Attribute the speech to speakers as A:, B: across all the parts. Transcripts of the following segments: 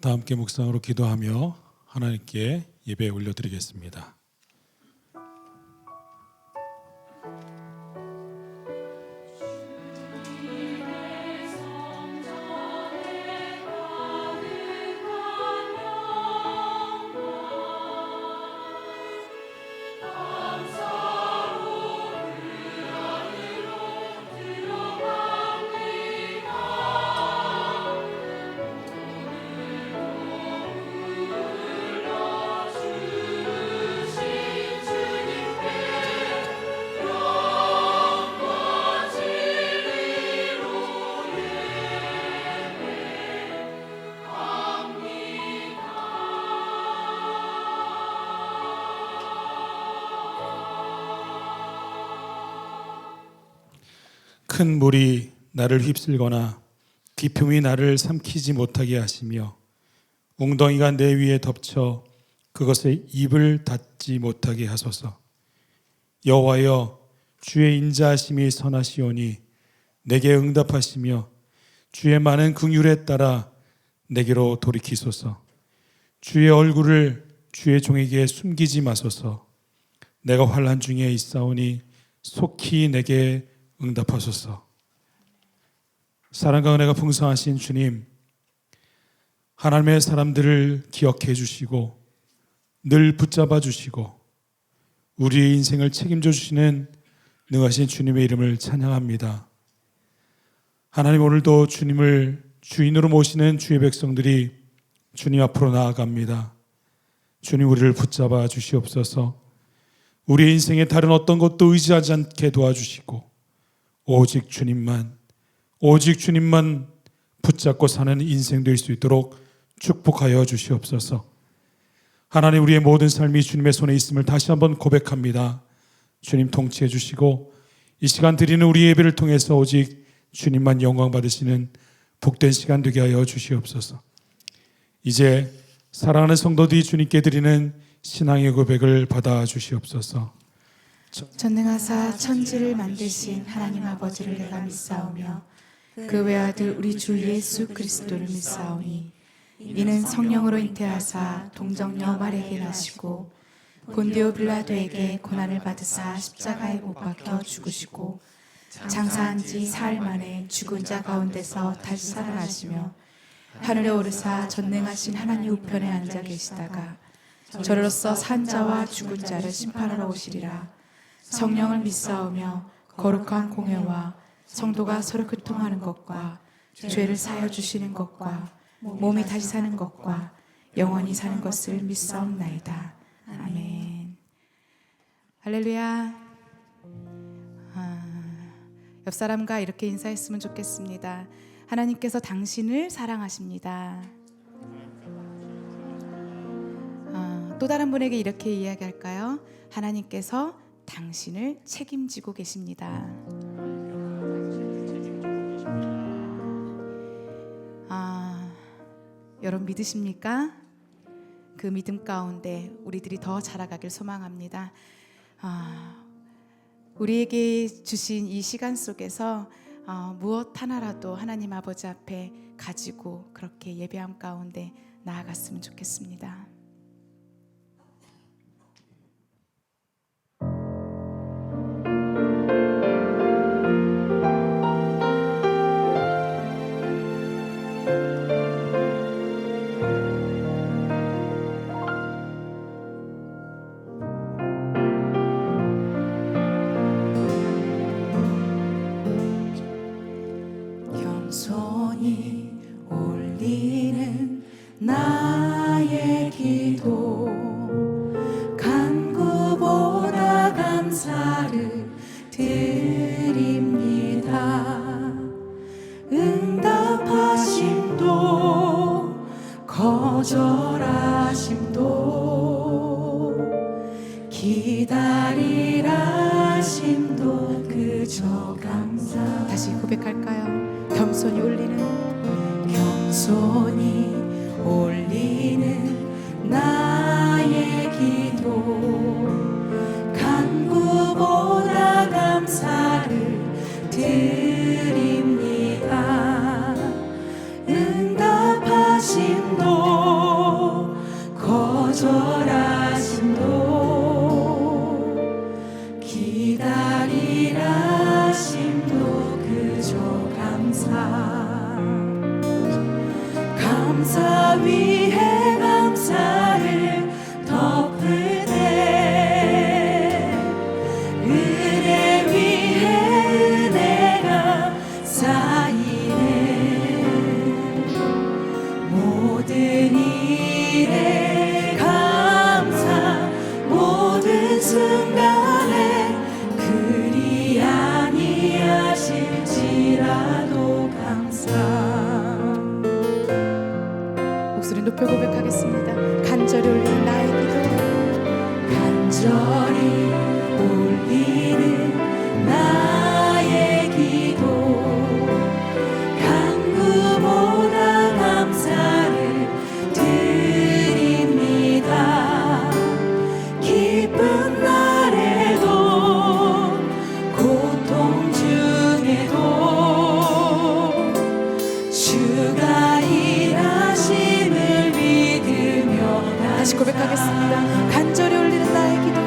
A: 다 함께 묵상으로 기도하며 하나님께 예배 올려드리겠습니다. 큰 물이 나를 휩쓸거나 깊음이 나를 삼키지 못하게 하시며 웅덩이가 내 위에 덮쳐 그것에 입을 닫지 못하게 하소서. 여호와여, 주의 인자하심이 선하시오니 내게 응답하시며 주의 많은 긍휼에 따라 내게로 돌이키소서. 주의 얼굴을 주의 종에게 숨기지 마소서. 내가 환난 중에 있사오니 속히 내게 응답하소서. 사랑과 은혜가 풍성하신 주님, 하나님의 사람들을 기억해 주시고 늘 붙잡아 주시고 우리의 인생을 책임져 주시는 능하신 주님의 이름을 찬양합니다. 하나님, 오늘도 주님을 주인으로 모시는 주의 백성들이 주님 앞으로 나아갑니다. 주님, 우리를 붙잡아 주시옵소서. 우리의 인생에 다른 어떤 것도 의지하지 않게 도와주시고 오직 주님만 붙잡고 사는 인생 될 수 있도록 축복하여 주시옵소서. 하나님, 우리의 모든 삶이 주님의 손에 있음을 다시 한번 고백합니다. 주님 통치해 주시고 이 시간 드리는 우리 예배를 통해서 오직 주님만 영광 받으시는 복된 시간 되게 하여 주시옵소서. 이제 사랑하는 성도들이 주님께 드리는 신앙의 고백을 받아 주시옵소서.
B: 전능하사 천지를 만드신 하나님 아버지를 내가 믿사오며 그 외아들 우리 주 예수 그리스도를 믿사오니 이는 성령으로 잉태하사 동정녀 마리아에게 나시고 본디오 빌라도에게 고난을 받으사 십자가에 못 박혀 죽으시고 장사한 지 사흘 만에 죽은 자 가운데서 다시 살아나시며 하늘에 오르사 전능하신 하나님 우편에 앉아 계시다가 저로서 산 자와 죽은 자를 심판하러 오시리라. 성령을 믿사오며 거룩한 공회와 성도가 서로 교통하는 것과 죄를 사하여 주시는 것과 몸이 다시 사는 것과 영원히 사는 것을 믿사옵나이다. 아멘. 할렐루야. 옆 사람과 이렇게 인사했으면 좋겠습니다. 하나님께서 당신을 사랑하십니다. 또 다른 분에게 이렇게 이야기할까요? 하나님께서 당신을 책임지고 계십니다. 여러분 믿으십니까? 그 믿음 가운데 우리들이 더 자라가길 소망합니다. 우리에게 주신 이 시간 속에서 무엇 하나라도 하나님 아버지 앞에 가지고 그렇게 예배함 가운데 나아갔으면 좋겠습니다.
C: 겸손히 올리는 나의 기도 간구보다 감사를 드립니다. 응답하심도 거절하심도 기다리라심도 그저 감사.
B: 다시 고백할까요? 겸손히
C: 올리는 나의 기도 간구보다 감사를 드립니다. 응답하심도 절하심도 기다리라 심도 그저 감사 위에 감사를 덮을 때 은혜 위에 은혜가 쌓이네 모든 일에 감사 모든 순간에 그리 아니하실지라도 감사
B: 목소리 높여 고백하겠습니다. 간절히 올리는 나의 기도
C: 간절히 올리는 나의 기도 간구보다 감사를 드립니다 기쁜 날에도 고통 중에도 주가 일하심을 믿으며
B: 다시 고백하겠습니다. 간절히 올리는 나의 기도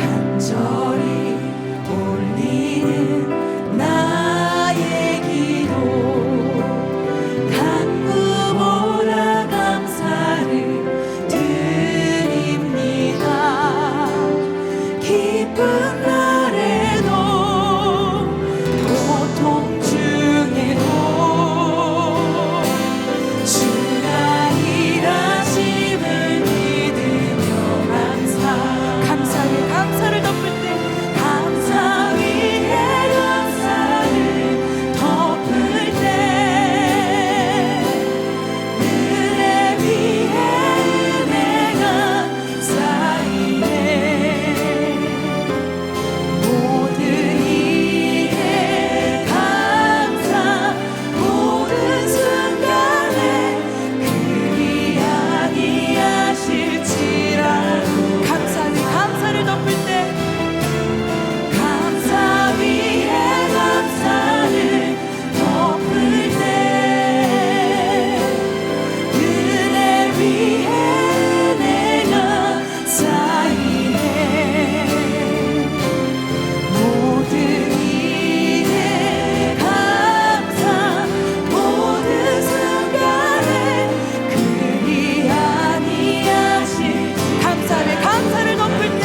C: 간절히 올리는 나의 기도 간구보다 감사를 드립니다 기쁜 날에도 고통 중에도 주가 일하심을 믿으며
B: 감사 위에 감사를 덮을 때
C: 감사 위에 감사를 덮을 때 은혜 위에 은혜가 쌓이네 모든 일에 감사 모든 순간에 그리 아니하실지라도
B: 감사 위에 감사를 덮을 때
C: 감사 위에 감사를 덮을 때 은혜 위에 은혜가 쌓이네 모든 일에 감사 모든 순간에 그리 아니하실
B: 감사 위에 감사를 덮을 때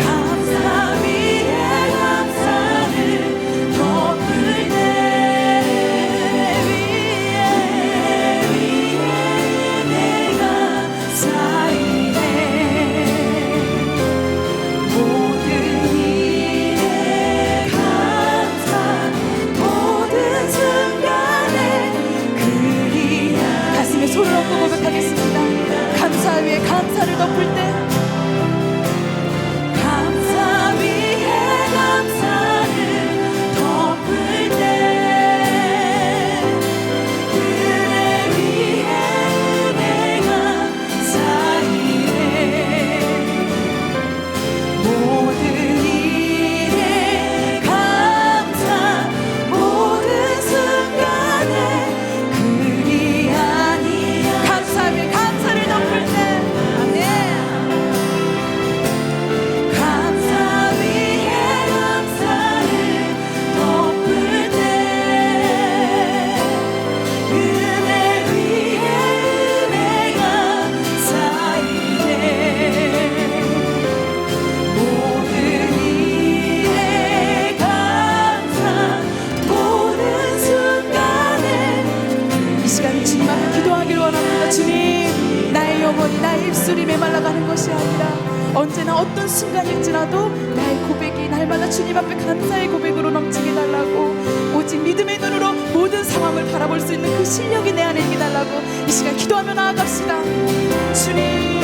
C: 감사 위에 감사를 덮을 때 위에 은혜가 쌓이네 모든 일에 감사 모든 순간에 그리
B: 가슴에 손을 얹고 고백하겠습니다. 감사 위에 감사를 덮을 때
C: 감사 위에 감사를 덮을 때 은혜 위에 은혜가 쌓이네 모든 일에 감사 모든 순간에 그리 아니야
B: 감사 위에 감사를 덮을 때 아멘.
C: 감사 위에 감사를 덮을 때 은혜 위에 은혜가 쌓이네 모든 일에 감사 모든 순간에
B: 이 시간 주님 앞에 기도하길 원합니다. 주님, 나의 영혼이 나의 입술이 메말라가는 것이 아니라 언제나 어떤 순간일지라도 나의 고백이 날마다 주님 앞에 감사의 고백으로 넘치게 달라고 오직 믿음의 눈으로 모든 상황을 바라볼 수 있는 그 실력이 내 안에 있게 달라고 이 시간 기도하며 나아갑시다. 주님,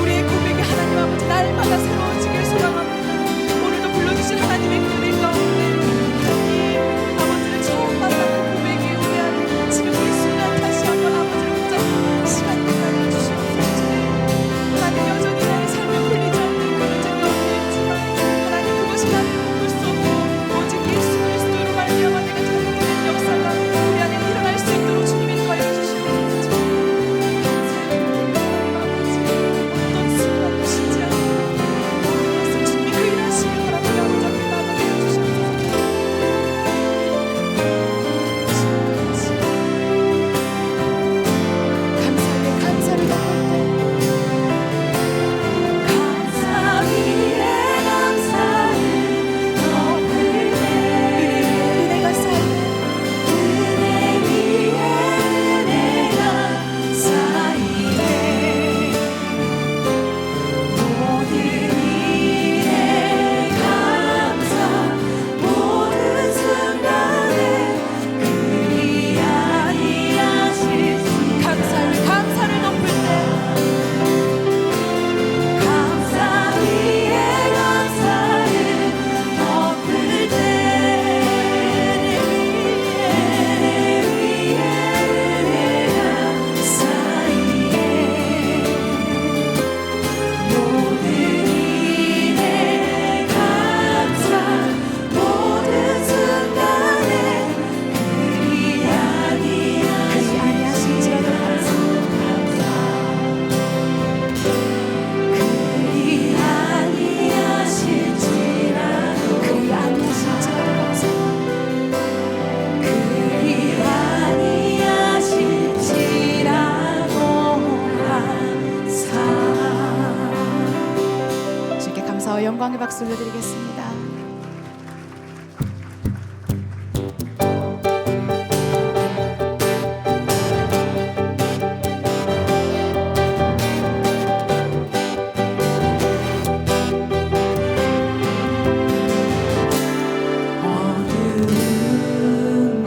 B: 우리의 고백이 하나님 아버지 날마다 새로워지길 소망합니다. 오늘도 불러주신 하나님의 고백 가운데 하나님 아버지를 처음 만난 그 고백이 우리 안에 지금 이 순간 다시 한번 아버지를 붙잡는 시간 기다려 주시옵소서. 하나님 여전히 나의 삶에 풀리지 않는 그런 점이 없겠지만 하나님 그것이 나를 묶을 수 없고 오직 예수 그리스도로 말미암아 내가 자유케 된 역사가 우리 안에 일어날 수 있도록 주님이 도와주시옵소서. 박수 올려드리겠습니다.
C: 어두운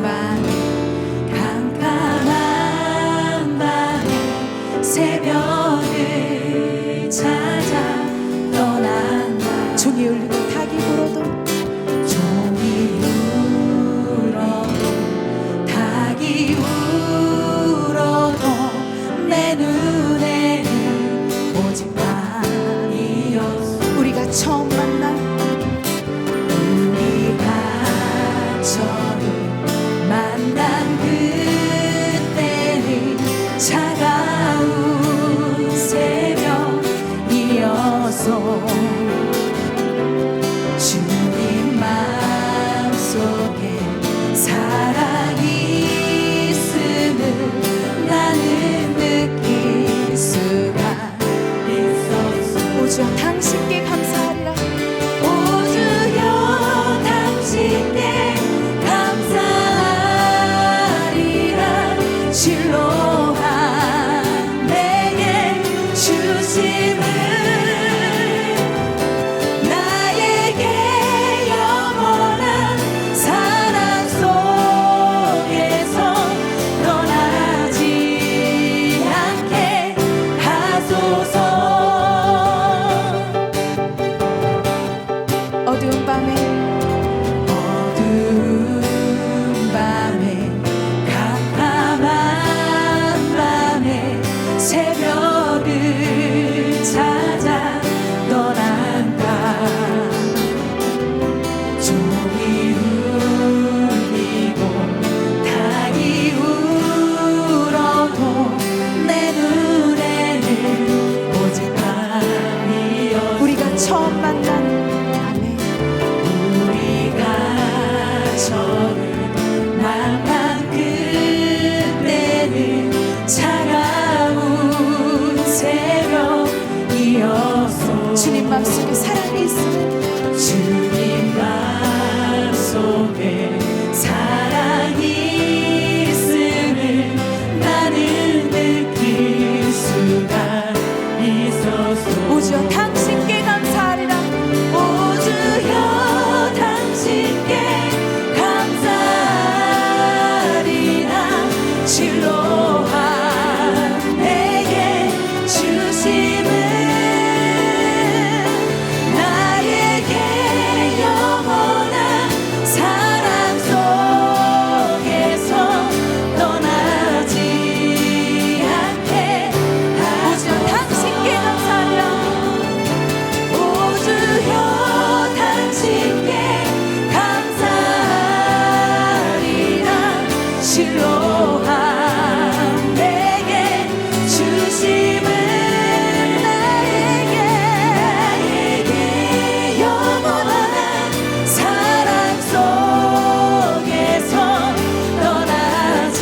C: 밤에 캄캄한 밤에 새벽을 찾아 떠난다.
B: 종이 울리고 닭이 불어도
C: 종이 울어도 닭이 울어도 내 눈에는 오직 밤이었어.
B: 우리가 처음 만난
C: 우리가 처음 만난 그때는 차가운 새벽이었어. 주님 마음속에 사랑이 있음을 나는 느낄 수가 있었어.
B: 오직 당신께 감사하리라.
C: 오주여 당신께 감사하리라. 진로한 내게 주심을 나에게 영원한 사랑 속에서 떠나지 않게 하소서.
B: 어두운 밤에
C: 캄캄한 밤에 새벽을 찾아 떠난다. 종이 울리고 닭이 울어도 내 눈에는 오직 밤이었어.
B: 우리가 처음 만난 밤에
C: 우리가 처음 만난 그때는 차가운 새벽이었어.
B: 주님 마음속에 사랑이 있음을
C: 주님 마음속에 사랑이 있음을 나는 느낄 수가 있었어.
B: 오직 당신께 감사하리라.
C: 오주여 당신께 감사하리라. 진로한 내게 주심을 나에게 영원한 사랑 속에서 떠나지 않게
B: 오직 당신께 감사하리라.
C: 오주여 당신께 감사하리라. 진로한 내게 주심을 나에게 영원한 사랑 속에서 떠나지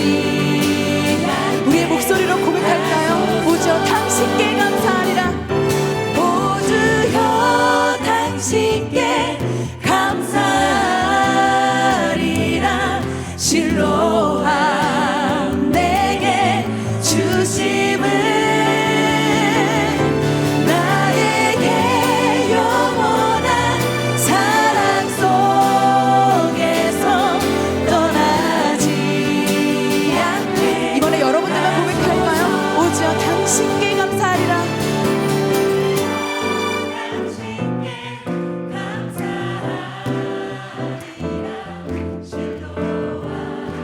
C: 않게.
B: 우리의 목소리로 고백할까요? 오직 당신께 감사하리라.
C: 오주여 당신께 감사하리라. 진로한 내게 주심을 나에게 영원한 사랑 속에서 떠나지 않게.
B: 이번에 여러분들만 고백할까요? 오직 당신께 감사하리라.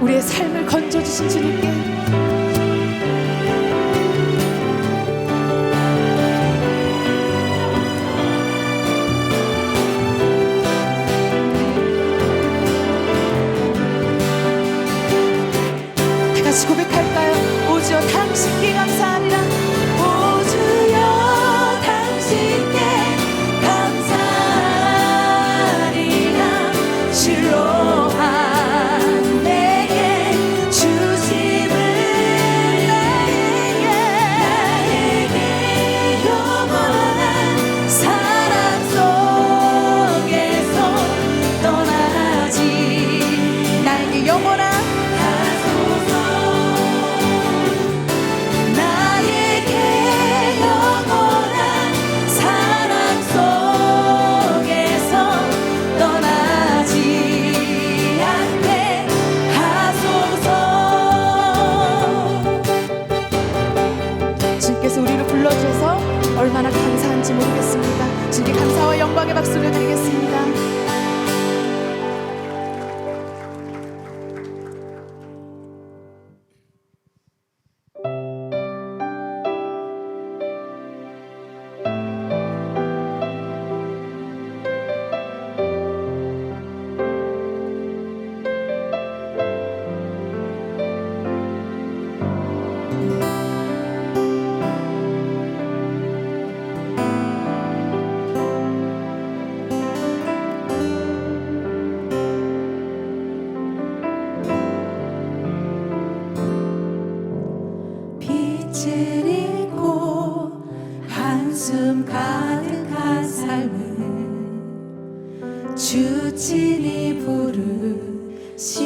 B: 우리의 삶을 건져주신 주님께 다 같이 고백할까요? 오직 당신께 감사하리라.
C: 오주여 당신께 감사하리라. 진로한 내게 주심을 친히 부르시네.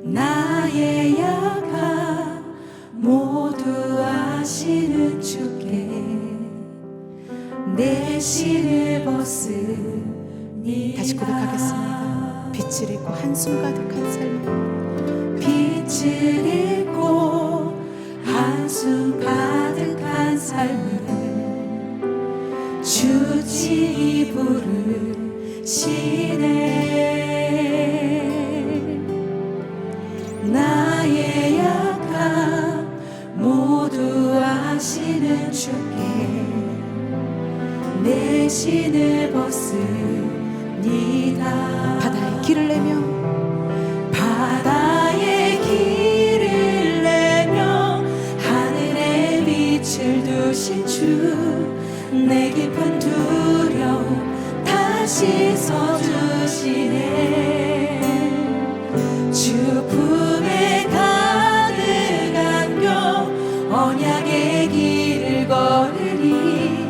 C: 나의 약함 모두 아시는 주께 내 신을 벗으니
B: 다시 고백하겠습니다. 빛을 잃고 한숨 가득한 삶,
C: 빛을 잃고 한숨 가득한 삶을 주 친히 부르시네. 나의 약함 모두 아시는 주께 내 신을 벗으니다.
B: 바다에 길을 내며
C: 바다에 길을 내며 하늘에 빛을 두신 주 내 깊은 두려움 다시 써주시네. 주 품에 가득 안겨 언약의 길을 걸으니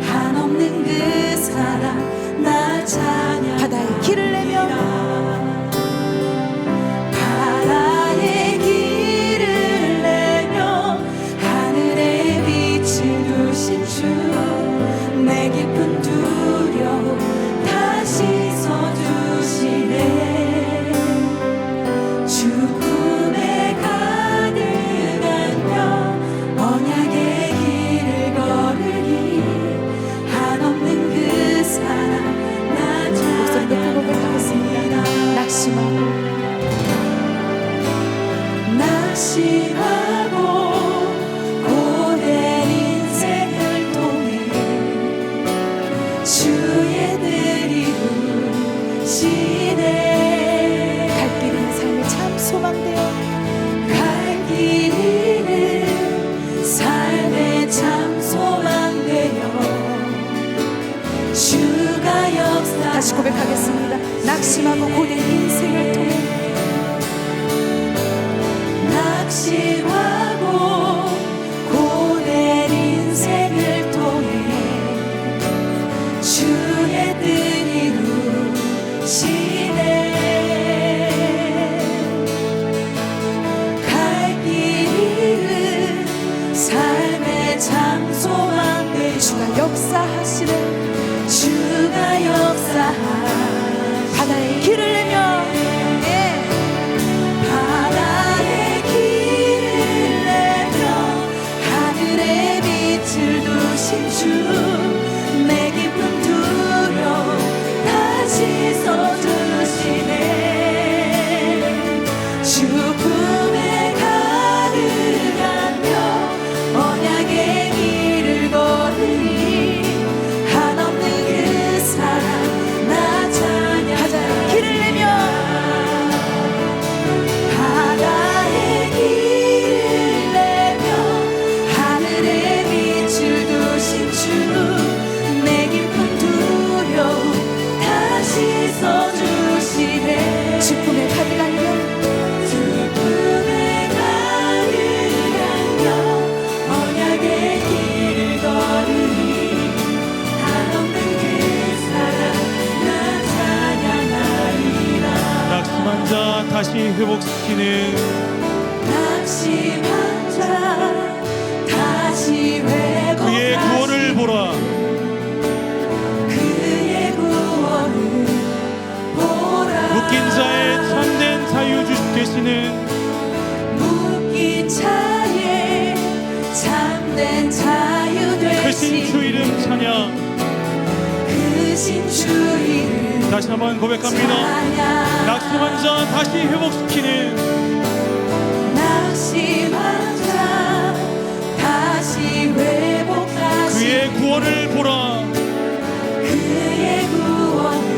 C: 한없는 그 사랑 날 찬양.
B: 바다에 길을 내며
C: 바다에 길을 내며 하늘에 빛을 두신 주 내 깊은 두려움 다시 써주시네. 주 품에 가득 안겨 언약의 길을 걸으니 한없는 그 사랑 나
B: 목소리 높이 고백하겠습니다.
C: 낙심하고 고된 인생을 통해 주의 뜻 이루시네.
B: 갈 길은 삶의 참 소망되어
C: 갈 길은 삶의 참 소망되어 주가 역사.
B: 다시 고백하겠습니다. 낙심하고 고된 인생을 통해
C: 낙심하고 고된 인생을 통해 주의 뜻 이루시네. 갈 길은 삶의 참 소망되어
B: 주가 역사하시는
C: 주가 역사하시네.
B: 바다에 길을 내며
C: 바다에 길을 내며 하늘에 빛을 두신 주 내 깊은 두려움 다시 써주시네. 주 품에 가득 안겨 언약의 길을 걸으니 한없는 그 사랑 나 찬양.
B: 바다에 길을 내며
C: 바다에 길을 내며 하늘에 빛을 두신 주 내 깊은 두려움 다시 써주시네.
B: 주 품에 가득 안겨
C: 주 품에 가득 안겨 언약의 길을 걸으니 한없는 그 사랑 나 찬양하리라.
A: 낙심한 자 다시 회복시키는
C: 낙심한 자 다시 회복하시네.
A: 그의 구원을 보라.
C: 그의 구원을 보라.
A: 묶인 자의 참된 자유 되시는
C: 묶인 자의 참된 자유
A: 크신 주
C: 되신
A: 이름 찬양.
C: 크신 주 이름
A: 다시 한번 고백합니다.
C: 찬양.
A: 낙심한 자 다시 회복시키는
C: 낙심한 자 다시 회복하시네.
A: 그의 구원을 보라.
C: 그의 구원을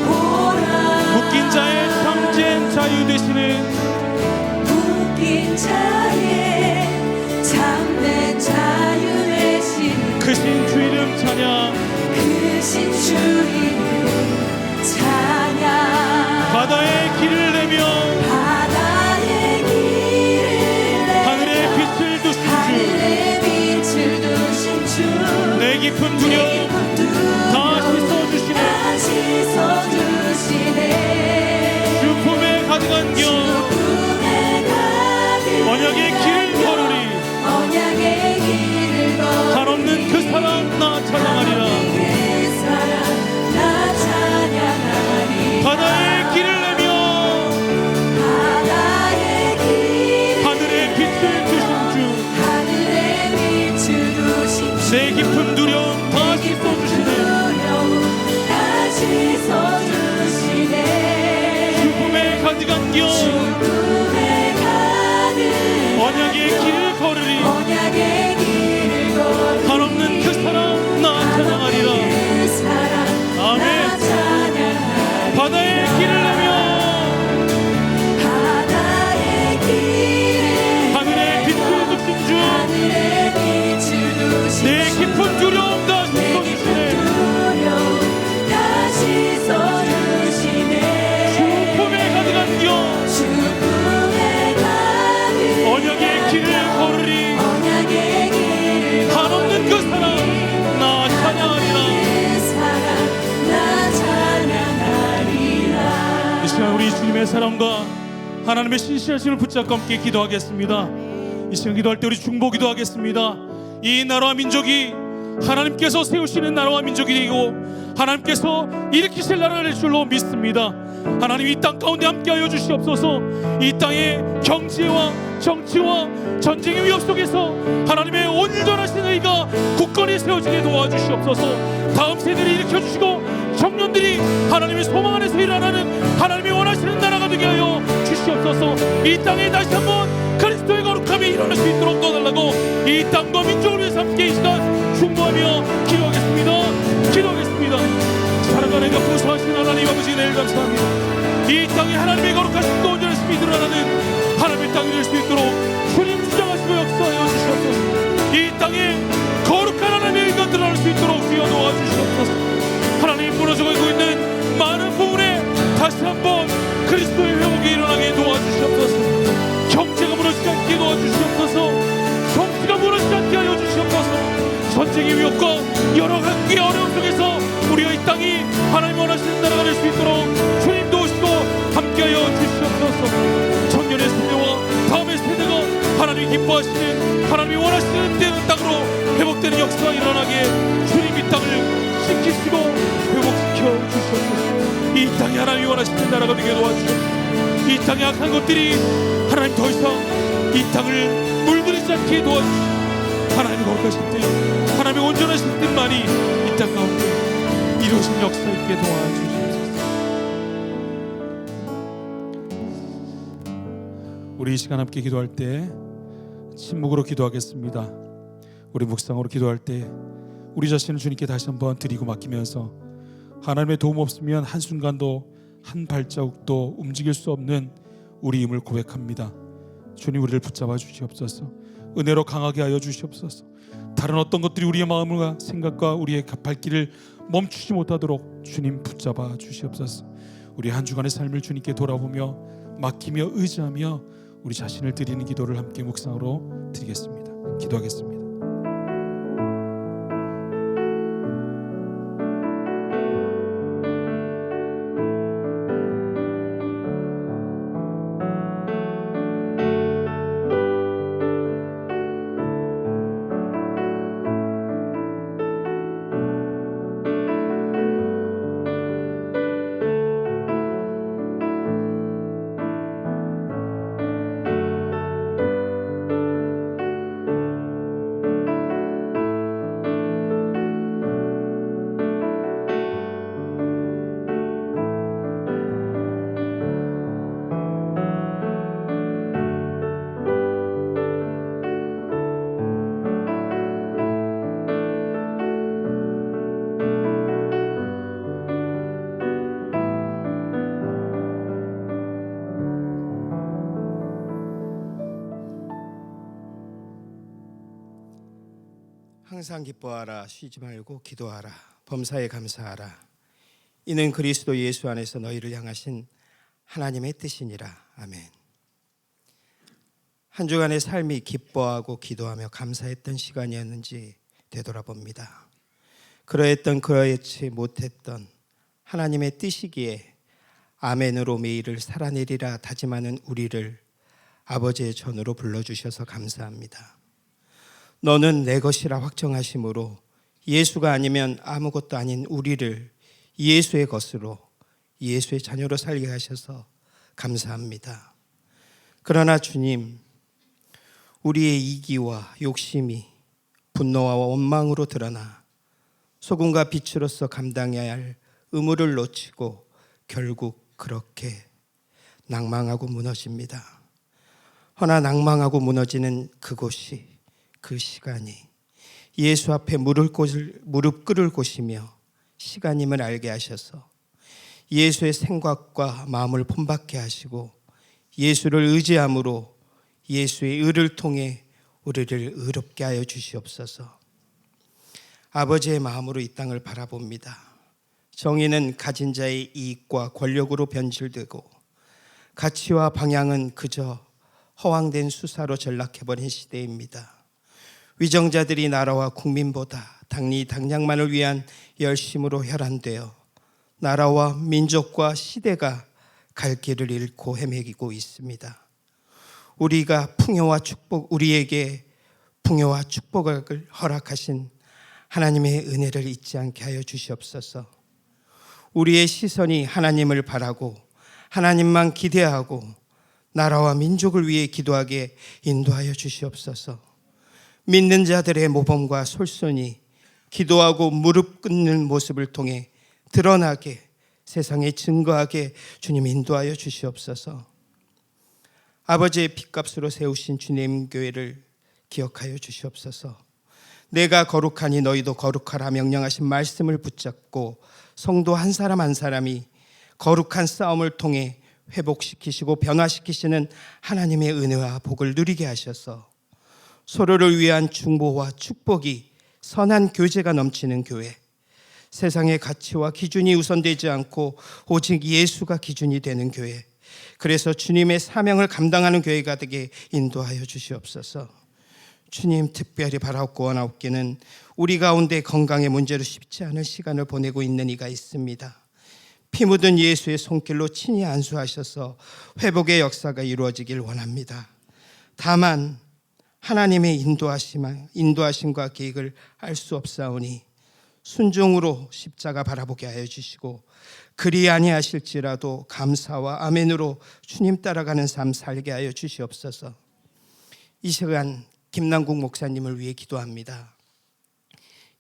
C: 보라.
A: 묶인 자의 참된 자유 되시는
C: 묶인 자의 참된 자유 되신
A: 크신 주 이름 찬양.
C: 크신 주 이름 찬양.
A: 바다에 길을 내며
C: 바다에 길을 내며
A: 하늘에 빛을 두신
C: 하늘에 빛을 두신 주
A: 주 내 깊은 다시 써주시네.
C: 다시 써주시네.
A: 주품에 가득한 겨
C: 주품에 가득한
A: 언약의 길을 걸으리.
C: 언약의 길을 걸으리.
A: 한없는 그 사랑 나 찬양하리라.
C: 그 사랑 나 찬양하리.
A: 바다의 길을 내며
C: 바다의 길
A: 하늘의 빛을 주신 주.
C: 하늘의 빛을 주신 주.
A: 내 깊은 두려움 다시 써주시네.
C: 두려움 다시 써주시네.
A: 주품에 가득한 겨
C: 주품에 가득
A: 언약의 길을 걸으리.
C: 언약의 길을 걸으리.
A: 한없는 그 사랑 나 찬양하리라.
C: 그 사랑
A: 아멘.
C: 나 찬양하리.
A: 바다의 길을 내며
C: 바다의 길에
A: 하늘의 빛을 주신 주.
C: 하늘의 빛을 주신
A: 내 깊은 두려움 다시
C: 내
A: 써주시네.
C: 두려움 다시 써주시네.
A: 주품에 가득한 겨
C: 주품에 가득
A: 언약의 길을 걸으리.
C: 언약의 길을
A: 한없는 그 사랑 나 찬양하리라.
C: 그 사랑 나 찬양하리라.
A: 이 시간 우리 주님의 사랑과 하나님의 신실하심을 붙잡고 함께 기도하겠습니다. 이 시간 기도할 때 우리 중보 기도하겠습니다. 이 나라와 민족이 하나님께서 세우시는 나라와 민족이 되고 하나님께서 일으키실 나라가 될 줄로 믿습니다. 하나님 이 땅 가운데 함께하여 주시옵소서. 이 땅의 경제와 정치와 전쟁의 위협 속에서 하나님의 온전하신 의가 굳건히 세워지게 도와주시옵소서. 다음 세대를 일으켜주시고 청년들이 하나님의 소망 안에서 일어나는 하나님이 원하시는 나라가 되게 하여 주시옵소서. 이 땅에 다시 한번 그리스도의 거룩함이 일어날 수 있도록 도와달라고 이 땅과 민족을 위해서 함께 이 시간 중보하며 기도하겠습니다. 기도하겠습니다. 살아가는 풍성하신 하나님 아버지 내일 감사합니다. 이 땅에 하나님의 거룩하심과 온전하심이 드러나는 하나님의 땅이 될 수 있도록 주님 주장하시고 역사하여 주시옵소서. 이 땅에 거룩한 하나님의 의가 드러날 수 있도록 주여 도와주시옵소서. 하나님 무너져가고 있는 많은 부분에 다시 한번 그리스도의 회복이 일어나게 도와주시옵소서. 경제가 무너지지 않게 도와주시옵소서. 정치가 무너지지 않게 하여 주시옵소서. 전쟁의 위협과 여러 가지 어려움 속에서 우리가 이 땅이 하나님 원하시는 나라가 될 수 있도록 주님 도우시고 함께하여 주시옵소서. 청년의 세대와 다음의 세대가 하나님이 기뻐하시는 하나님이 원하시는 땅으로 회복되는 역사가 일어나게 주님 이 땅을 지키시고 회복시켜 주시옵소서. 이 땅이 하나님이 원하시는 나라가 되게 도와주시옵소서. 이 땅의 악한 것들이 하나님 더 이상 이 땅을 물들이지 않게 도와주시옵소서. 하나님이 거룩하신 뜻, 하나님의 온전하신 뜻만이 이 땅 가운데 이루어진 역사 있게 도와주시옵소서. 우리 이 시간 함께 기도할 때 침묵으로 기도하겠습니다. 우리 묵상으로 기도할 때 우리 자신을 주님께 다시 한번 드리고 맡기면서 하나님의 도움 없으면 한순간도 한 발자국도 움직일 수 없는 우리임을 고백합니다. 주님 우리를 붙잡아 주시옵소서. 은혜로 강하게 하여 주시옵소서. 다른 어떤 것들이 우리의 마음과 생각과 우리의 발길을 멈추지 못하도록 주님 붙잡아 주시옵소서. 우리 한 주간의 삶을 주님께 돌아보며 맡기며 의지하며 우리 자신을 드리는 기도를 함께 묵상으로 드리겠습니다. 기도하겠습니다.
D: 항상 기뻐하라. 쉬지 말고 기도하라. 범사에 감사하라. 이는 그리스도 예수 안에서 너희를 향하신 하나님의 뜻이니라. 아멘. 한 주간의 삶이 기뻐하고 기도하며 감사했던 시간이었는지 되돌아봅니다. 그러했던 그러했지 못했던 하나님의 뜻이기에 아멘으로 매일을 살아내리라 다짐하는 우리를 아버지의 전으로 불러주셔서 감사합니다. 너는 내 것이라 확정하심으로 예수가 아니면 아무것도 아닌 우리를 예수의 것으로, 예수의 자녀로 살게 하셔서 감사합니다. 그러나 주님, 우리의 이기와 욕심이 분노와 원망으로 드러나 소금과 빛으로서 감당해야 할 의무를 놓치고 결국 그렇게 낭망하고 무너집니다. 허나 낭망하고 무너지는 그곳이, 그 시간이 예수 앞에 무릎 꿇을 곳이며 시간임을 알게 하셔서 예수의 생각과 마음을 본받게 하시고 예수를 의지함으로 예수의 의를 통해 우리를 의롭게 하여 주시옵소서. 아버지의 마음으로 이 땅을 바라봅니다. 정의는 가진 자의 이익과 권력으로 변질되고 가치와 방향은 그저 허황된 수사로 전락해버린 시대입니다. 위정자들이 나라와 국민보다 당리 당량만을 위한 열심으로 혈안되어 나라와 민족과 시대가 갈 길을 잃고 헤매기고 있습니다. 우리에게 풍요와 축복을 허락하신 하나님의 은혜를 잊지 않게 하여 주시옵소서. 우리의 시선이 하나님을 바라고 하나님만 기대하고 나라와 민족을 위해 기도하게 인도하여 주시옵소서. 믿는 자들의 모범과 솔선이 기도하고 무릎 꿇는 모습을 통해 드러나게, 세상에 증거하게 주님 인도하여 주시옵소서. 아버지의 핏값으로 세우신 주님 교회를 기억하여 주시옵소서. 내가 거룩하니 너희도 거룩하라 명령하신 말씀을 붙잡고 성도 한 사람 한 사람이 거룩한 싸움을 통해 회복시키시고 변화시키시는 하나님의 은혜와 복을 누리게 하셔서 서로를 위한 중보와 축복이 선한 교제가 넘치는 교회, 세상의 가치와 기준이 우선되지 않고 오직 예수가 기준이 되는 교회, 그래서 주님의 사명을 감당하는 교회가 되게 인도하여 주시옵소서. 주님, 특별히 바라옵고 원하옵기는 우리 가운데 건강의 문제로 쉽지 않은 시간을 보내고 있는 이가 있습니다. 피 묻은 예수의 손길로 친히 안수하셔서 회복의 역사가 이루어지길 원합니다. 다만 하나님의 인도하심과 계획을 알 수 없사오니 순종으로 십자가 바라보게 하여 주시고 그리 아니하실지라도 감사와 아멘으로 주님 따라가는 삶 살게 하여 주시옵소서. 이 시간 김남국 목사님을 위해 기도합니다.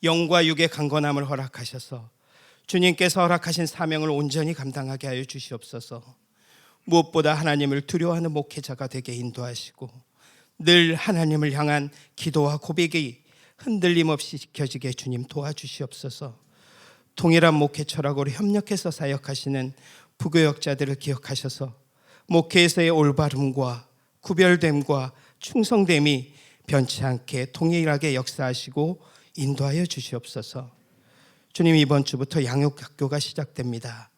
D: 영과 육의 강건함을 허락하셔서 주님께서 허락하신 사명을 온전히 감당하게 하여 주시옵소서. 무엇보다 하나님을 두려워하는 목회자가 되게 인도하시고 늘 하나님을 향한 기도와 고백이 흔들림 없이 지켜지게 주님 도와주시옵소서. 동일한 목회 철학으로 협력해서 사역하시는 부교역자들을 기억하셔서 목회에서의 올바름과 구별됨과 충성됨이 변치 않게 동일하게 역사하시고 인도하여 주시옵소서. 주님, 이번 주부터 양육학교가 시작됩니다.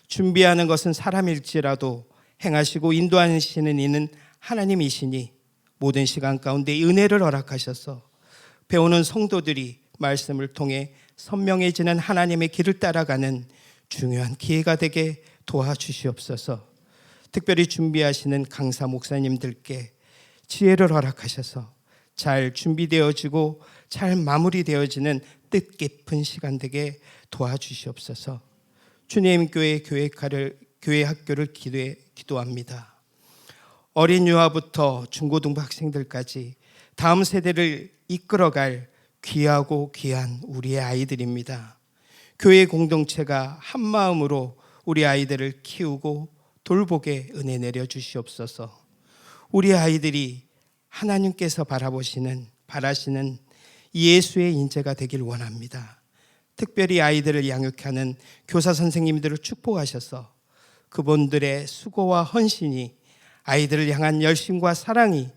D: 준비하는 것은 사람일지라도 행하시고 인도하시는 이는 하나님이시니 모든 시간 가운데 은혜를 허락하셔서 배우는 성도들이 말씀을 통해 선명해지는 하나님의 길을 따라가는 중요한 기회가 되게 도와주시옵소서. 특별히 준비하시는 강사 목사님들께 지혜를 허락하셔서 잘 준비되어지고 잘 마무리되어지는 뜻깊은 시간 되게 도와주시옵소서. 주님 교회 교회 학교를 기도합니다. 어린 유아부터 중고등부 학생들까지 다음 세대를 이끌어갈 귀하고 귀한 우리의 아이들입니다. 교회 공동체가 한 마음으로 우리 아이들을 키우고 돌보게 은혜 내려 주시옵소서. 우리 아이들이 하나님께서 바라시는 예수의 인재가 되길 원합니다. 특별히 아이들을 양육하는 교사 선생님들을 축복하셔서 그분들의 수고와 헌신이 아이들을 향한 열심과 사랑이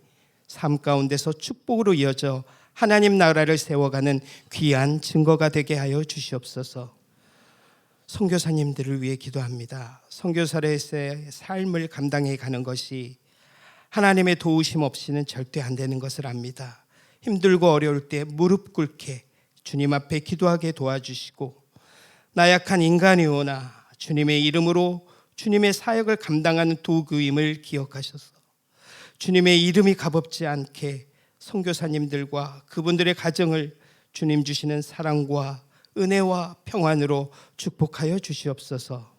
D: 삶 가운데서 축복으로 이어져 하나님 나라를 세워가는 귀한 증거가 되게 하여 주시옵소서. 선교사님들을 위해 기도합니다. 선교사의 삶을 감당해 가는 것이 하나님의 도우심 없이는 절대 안 되는 것을 압니다. 힘들고 어려울 때 무릎 꿇게 주님 앞에 기도하게 도와주시고 나약한 인간이오나 주님의 이름으로 주님의 사역을 감당하는 도구임을 기억하셔서 주님의 이름이 값없지 않게 선교사님들과 그분들의 가정을 주님 주시는 사랑과 은혜와 평안으로 축복하여 주시옵소서.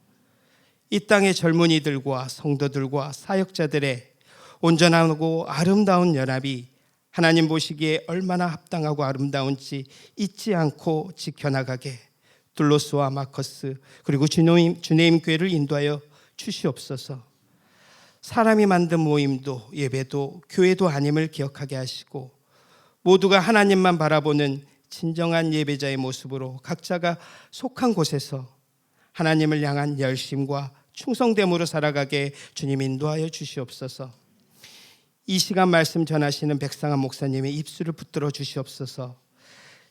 D: 이 땅의 젊은이들과 성도들과 사역자들의 온전하고 아름다운 연합이 하나님 보시기에 얼마나 합당하고 아름다운지 잊지 않고 지켜나가게 둘로스와 마커스 그리고 주님 교회를 인도하여 주시옵소서. 사람이 만든 모임도 예배도 교회도 아님을 기억하게 하시고 모두가 하나님만 바라보는 진정한 예배자의 모습으로 각자가 속한 곳에서 하나님을 향한 열심과 충성됨으로 살아가게 주님 인도하여 주시옵소서. 이 시간 말씀 전하시는 백상한 목사님의 입술을 붙들어 주시옵소서.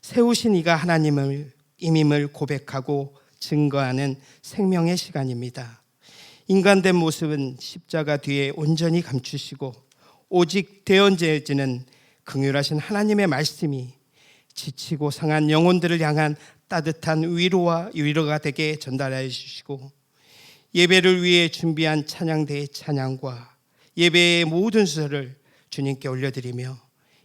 D: 세우신 이가 하나님임을 고백하고 증거하는 생명의 시간입니다. 인간된 모습은 십자가 뒤에 온전히 감추시고 오직 대언제지는 긍휼하신 하나님의 말씀이 지치고 상한 영혼들을 향한 따뜻한 위로가 되게 전달해 주시고 예배를 위해 준비한 찬양대의 찬양과 예배의 모든 수서를 주님께 올려드리며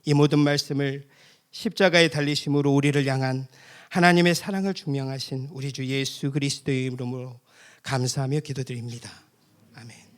D: 이 모든 말씀을 십자가에 달리심으로 우리를 향한 하나님의 사랑을 증명하신 우리 주 예수 그리스도의 이름으로 감사하며 기도드립니다. 아멘.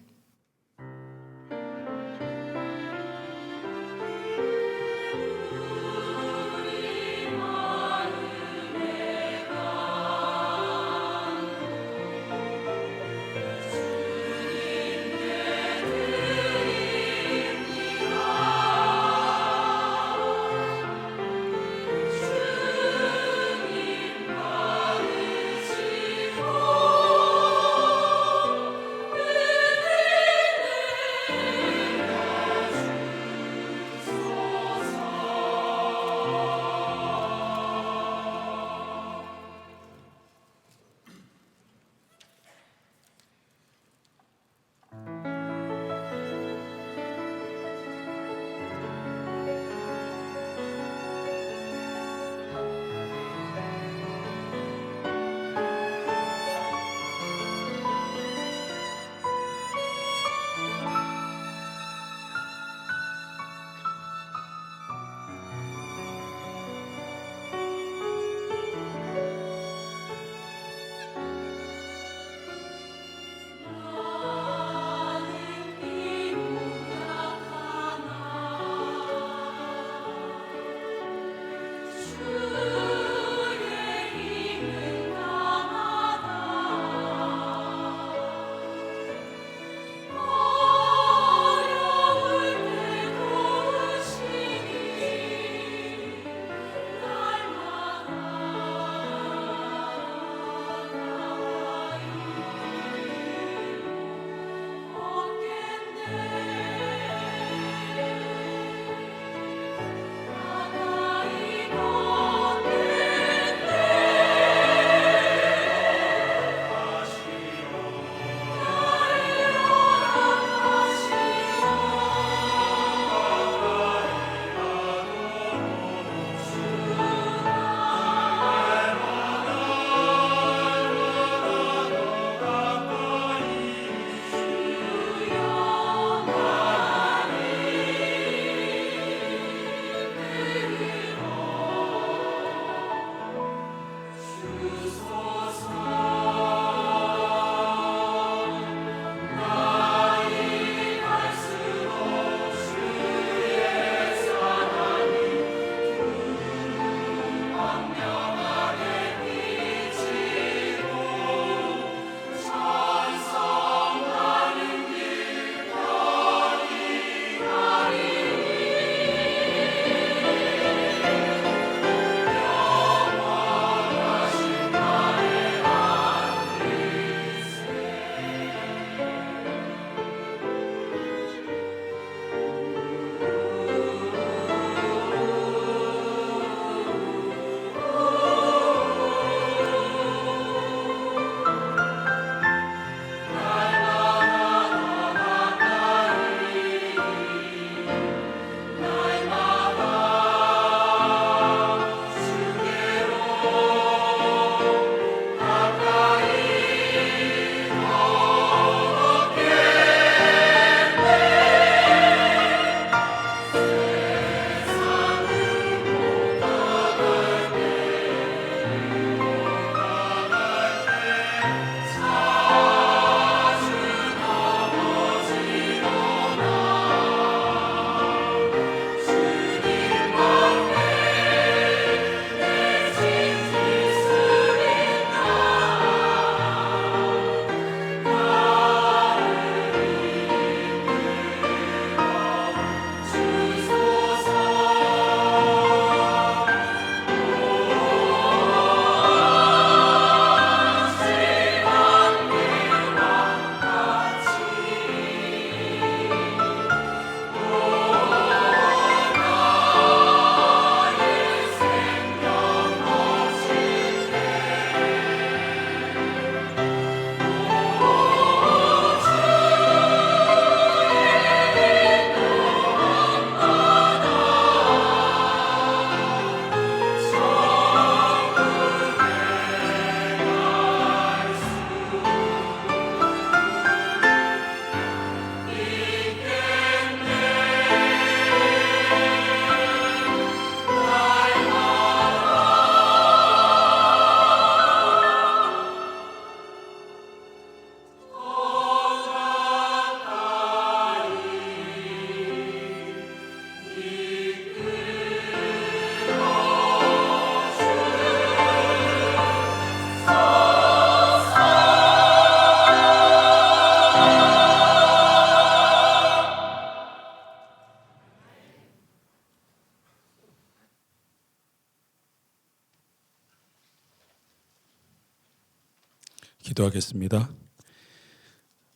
A: 기도하겠습니다.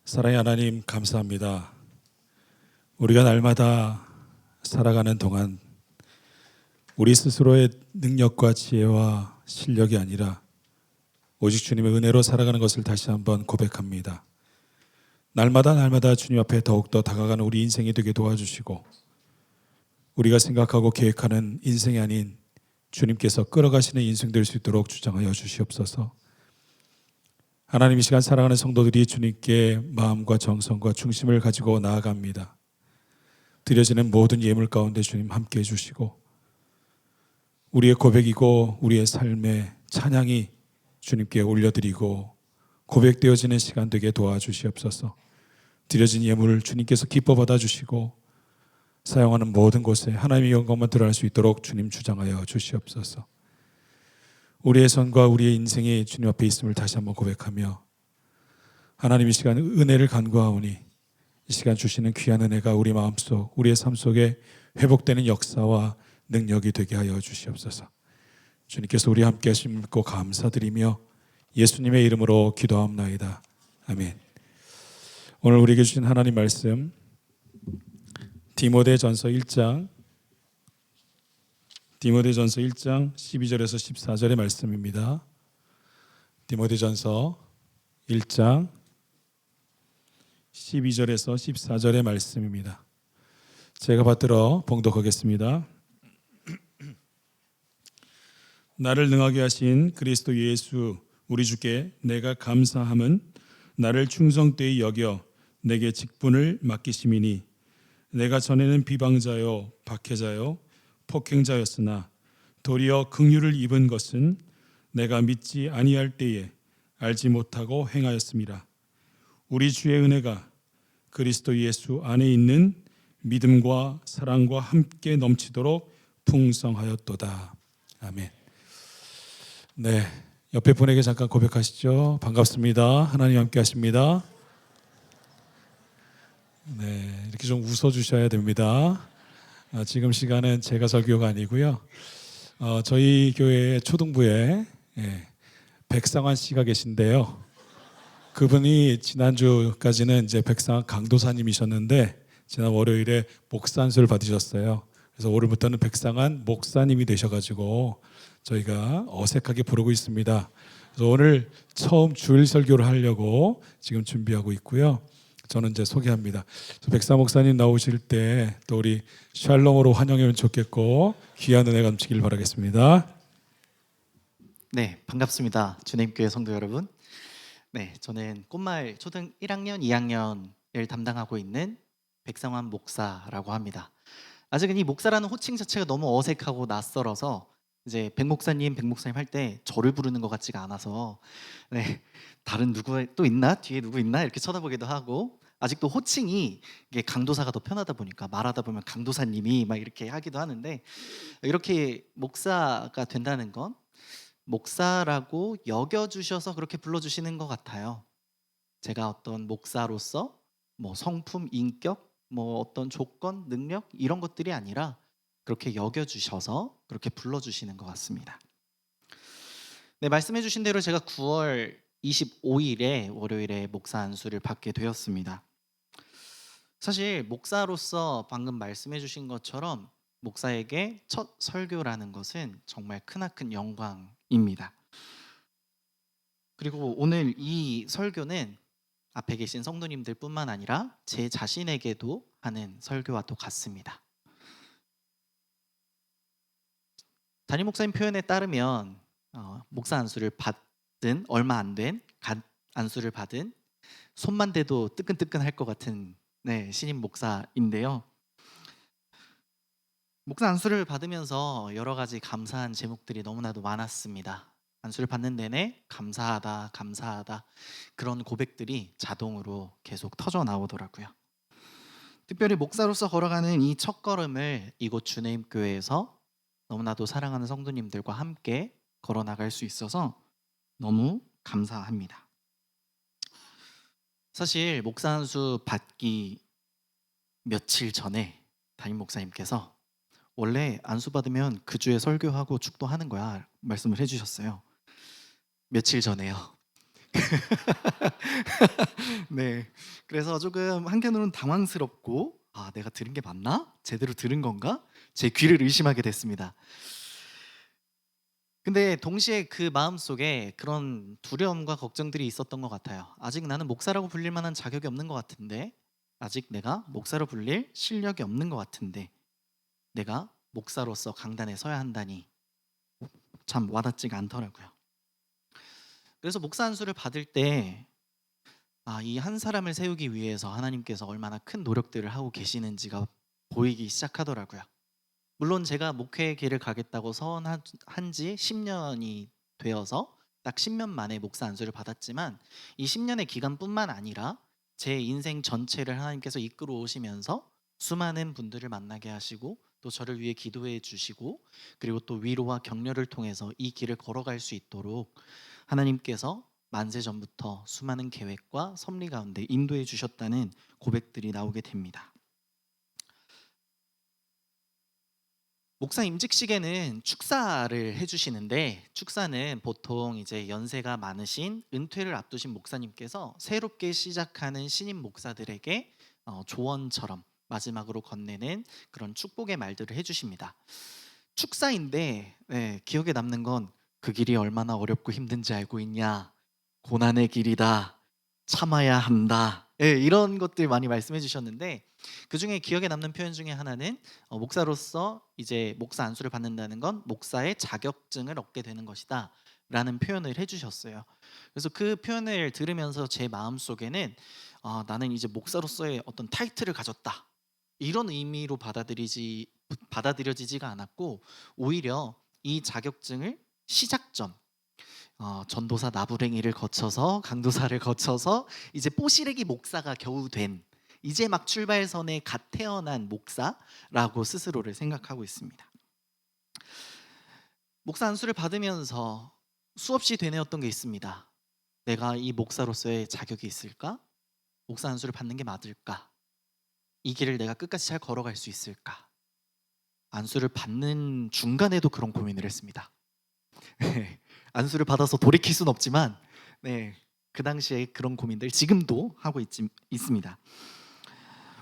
A: 사랑의 하나님, 감사합니다. 우리가 날마다 살아가는 동안 우리 스스로의 능력과 지혜와 실력이 아니라 오직 주님의 은혜로 살아가는 것을 다시 한번 고백합니다. 날마다 주님 앞에 더욱더 다가가는 우리 인생이 되게 도와주시고, 우리가 생각하고 계획하는 인생이 아닌 주님께서 끌어가시는 인생 될 수 있도록 주장하여 주시옵소서. 하나님, 이 시간 사랑하는 성도들이 주님께 마음과 정성과 중심을 가지고 나아갑니다. 드려지는 모든 예물 가운데 주님 함께 해주시고, 우리의 고백이고 우리의 삶의 찬양이 주님께 올려드리고 고백되어지는 시간 되게 도와주시옵소서. 드려진 예물을 주님께서 기뻐 받아주시고 사용하는 모든 곳에 하나님의 영광만 드러날 수 있도록 주님 주장하여 주시옵소서. 우리의 손과 우리의 인생이 주님 앞에 있음을 다시 한번 고백하며, 하나님, 이 시간 은혜를 간구하오니 이 시간 주시는 귀한 은혜가 우리 마음속, 우리의 삶 속에 회복되는 역사와 능력이 되게 하여 주시옵소서. 주님께서 우리 함께 하심을 믿고 감사드리며 예수님의 이름으로 기도하옵나이다. 아멘. 오늘 우리에게 주신 하나님 말씀, 디모데전서 1장 12절에서 14절의 말씀입니다. 디모데전서 1장 12절에서 14절의 말씀입니다. 제가 받들어 봉독하겠습니다. 나를 능하게 하신 그리스도 예수 우리 주께 내가 감사함은 나를 충성되이 여겨 내게 직분을 맡기심이니, 내가 전에는 비방자요 박해자요 폭행자였으나 도리어 긍휼을 입은 것은 내가 믿지 아니할 때에 알지 못하고 행하였음이라. 우리 주의 은혜가 그리스도 예수 안에 있는 믿음과 사랑과 함께 넘치도록 풍성하였도다. 아멘. 네, 옆에 분에게 잠깐 고백하시죠. 반갑습니다. 하나님 함께 하십니다. 네, 이렇게 좀 웃어주셔야 됩니다. 지금 시간은 제가 설교가 아니고요. 저희 교회 초등부에 백상환 씨가 계신데요. 그분이 지난주까지는 이제 백상환 강도사님이셨는데 지난 월요일에 목사 안수를 받으셨어요. 그래서 오늘부터는 백상환 목사님이 되셔가지고 저희가 어색하게 부르고 있습니다. 그래서 오늘 처음 주일 설교를 하려고 지금 준비하고 있고요. 저는 이제 소개합니다. 백사 목사님 나오실 때 또 우리 샬롬으로 환영하면 좋겠고 귀한 은혜가 넘치길 바라겠습니다.
E: 네, 반갑습니다. 주님교회 성도 여러분. 네, 저는 꽃마을 초등 1학년, 2학년을 담당하고 있는 백상환 목사라고 합니다. 아직은 이 목사라는 호칭 자체가 너무 어색하고 낯설어서 이제 백 목사님 할 때 저를 부르는 것 같지가 않아서, 네, 다른 누구 또 있나? 뒤에 누구 있나? 이렇게 쳐다보기도 하고, 아직도 호칭이 이게 강도사가 더 편하다 보니까 말하다 보면 강도사님이 막 이렇게 하기도 하는데, 이렇게 목사가 된다는 건 목사라고 여겨주셔서 그렇게 불러주시는 것 같아요. 제가 어떤 목사로서 뭐 성품, 인격, 뭐 어떤 조건, 능력 이런 것들이 아니라 그렇게 여겨주셔서 그렇게 불러주시는 것 같습니다. 네, 말씀해 주신 대로 제가 9월 25일에 월요일에 목사 안수를 받게 되었습니다. 사실 목사로서 방금 말씀해 주신 것처럼 목사에게 첫 설교라는 것은 정말 크나큰 영광입니다. 그리고 오늘 이 설교는 앞에 계신 성도님들 뿐만 아니라 제 자신에게도 하는 설교와 또 같습니다. 담임 목사님 표현에 따르면 목사 안수를 받은 얼마 안 된 안수를 받은 손만 대도 뜨끈뜨끈할 것 같은 신임 목사인데요. 목사 안수를 받으면서 여러 가지 감사한 제목들이 너무나도 많았습니다. 안수를 받는 내내 감사하다, 감사하다 그런 고백들이 자동으로 계속 터져 나오더라고요. 특별히 목사로서 걸어가는 이 첫걸음을 이곳 주님교회에서 너무나도 사랑하는 성도님들과 함께 걸어나갈 수 있어서 너무 감사합니다. 사실 목사 안수 받기 며칠 전에 담임 목사님께서 원래 안수 받으면 그 주에 설교하고 축도하는 거야 말씀을 해주셨어요. 며칠 전에요. 네. 그래서 조금 한편으로는 당황스럽고 내가 들은 게 맞나? 제대로 들은 건가? 제 귀를 의심하게 됐습니다. 근데 동시에 그 마음속에 그런 두려움과 걱정들이 있었던 것 같아요. 아직 나는 목사라고 불릴 만한 자격이 없는 것 같은데, 아직 내가 목사로 불릴 실력이 없는 것 같은데, 내가 목사로서 강단에 서야 한다니 참 와닿지가 않더라고요. 그래서 목사 안수를 받을 때 이 한 사람을 세우기 위해서 하나님께서 얼마나 큰 노력들을 하고 계시는지가 보이기 시작하더라고요. 물론 제가 목회의 길을 가겠다고 서원한 지 10년이 되어서 딱 10년 만에 목사 안수를 받았지만, 이 10년의 기간뿐만 아니라 제 인생 전체를 하나님께서 이끌어 오시면서 수많은 분들을 만나게 하시고, 또 저를 위해 기도해 주시고, 그리고 또 위로와 격려를 통해서 이 길을 걸어갈 수 있도록 하나님께서 만세 전부터 수많은 계획과 섭리 가운데 인도해 주셨다는 고백들이 나오게 됩니다. 목사 임직식에는 축사를 해주시는데, 축사는 보통 이제 연세가 많으신 은퇴를 앞두신 목사님께서 새롭게 시작하는 신임 목사들에게 조언처럼 마지막으로 건네는 그런 축복의 말들을 해주십니다. 축사인데 기억에 남는 건 그 길이 얼마나 어렵고 힘든지 알고 있냐, 고난의 길이다, 참아야 한다, 이런 것들 많이 말씀해 주셨는데, 그 중에 기억에 남는 표현 중에 하나는 목사로서 이제 목사 안수를 받는다는 건 목사의 자격증을 얻게 되는 것이다 라는 표현을 해주셨어요. 그래서 그 표현을 들으면서 제 마음속에는 나는 이제 목사로서의 어떤 타이틀을 가졌다, 이런 의미로 받아들여지지가 않았고, 오히려 이 자격증을 시작점, 전도사 나부랭이를 거쳐서 강도사를 거쳐서 이제 뽀시래기 목사가 겨우 된, 이제 막 출발선에 갓 태어난 목사라고 스스로를 생각하고 있습니다. 목사 안수를 받으면서 수없이 되뇌었던 게 있습니다. 내가 이 목사로서의 자격이 있을까? 목사 안수를 받는 게 맞을까? 이 길을 내가 끝까지 잘 걸어갈 수 있을까? 안수를 받는 중간에도 그런 고민을 했습니다. 안수를 받아서 돌이킬 수는 없지만 그 당시에 그런 고민들 지금도 하고 있습니다.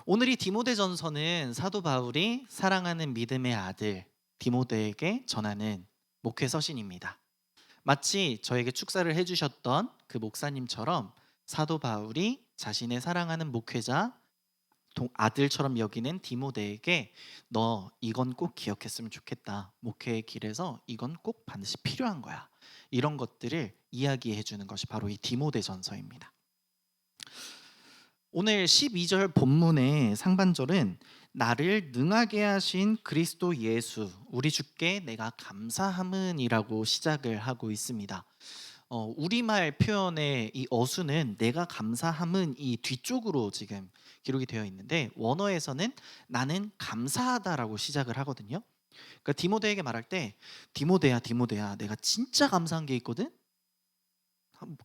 E: 오늘 이 디모데전서는 사도 바울이 사랑하는 믿음의 아들 디모데에게 전하는 목회 서신입니다. 마치 저에게 축사를 해주셨던 그 목사님처럼 사도 바울이 자신의 사랑하는 목회자 아들처럼 여기는 디모데에게 너 이건 꼭 기억했으면 좋겠다, 목회의 길에서 이건 꼭 반드시 필요한 거야, 이런 것들을 이야기해 주는 것이 바로 이 디모데전서입니다. 오늘 12절 본문의 상반절은 나를 능하게 하신 그리스도 예수 우리 주께 내가 감사함은이라고 시작을 하고 있습니다. 우리말 표현의 이 어수는 내가 감사함은 이 뒤쪽으로 지금 기록이 되어 있는데, 원어에서는 나는 감사하다라고 시작을 하거든요. 그러니까 디모데에게 말할 때 디모데야 내가 진짜 감사한 게 있거든,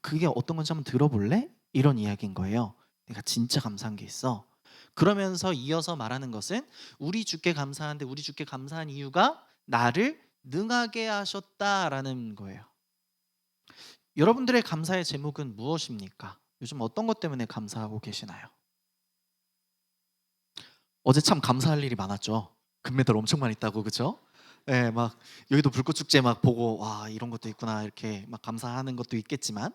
E: 그게 어떤 건지 한번 들어볼래? 이런 이야기인 거예요. 내가 진짜 감사한 게 있어. 그러면서 이어서 말하는 것은 우리 주께 감사한데, 우리 주께 감사한 이유가 나를 능하게 하셨다라는 거예요. 여러분들의 감사의 제목은 무엇입니까? 요즘 어떤 것 때문에 감사하고 계시나요? 어제 참 감사할 일이 많았죠. 금메달 엄청 많이 따고, 그렇죠? 막 여의도 불꽃축제 막 보고 와 이런 것도 있구나 이렇게 막 감사하는 것도 있겠지만,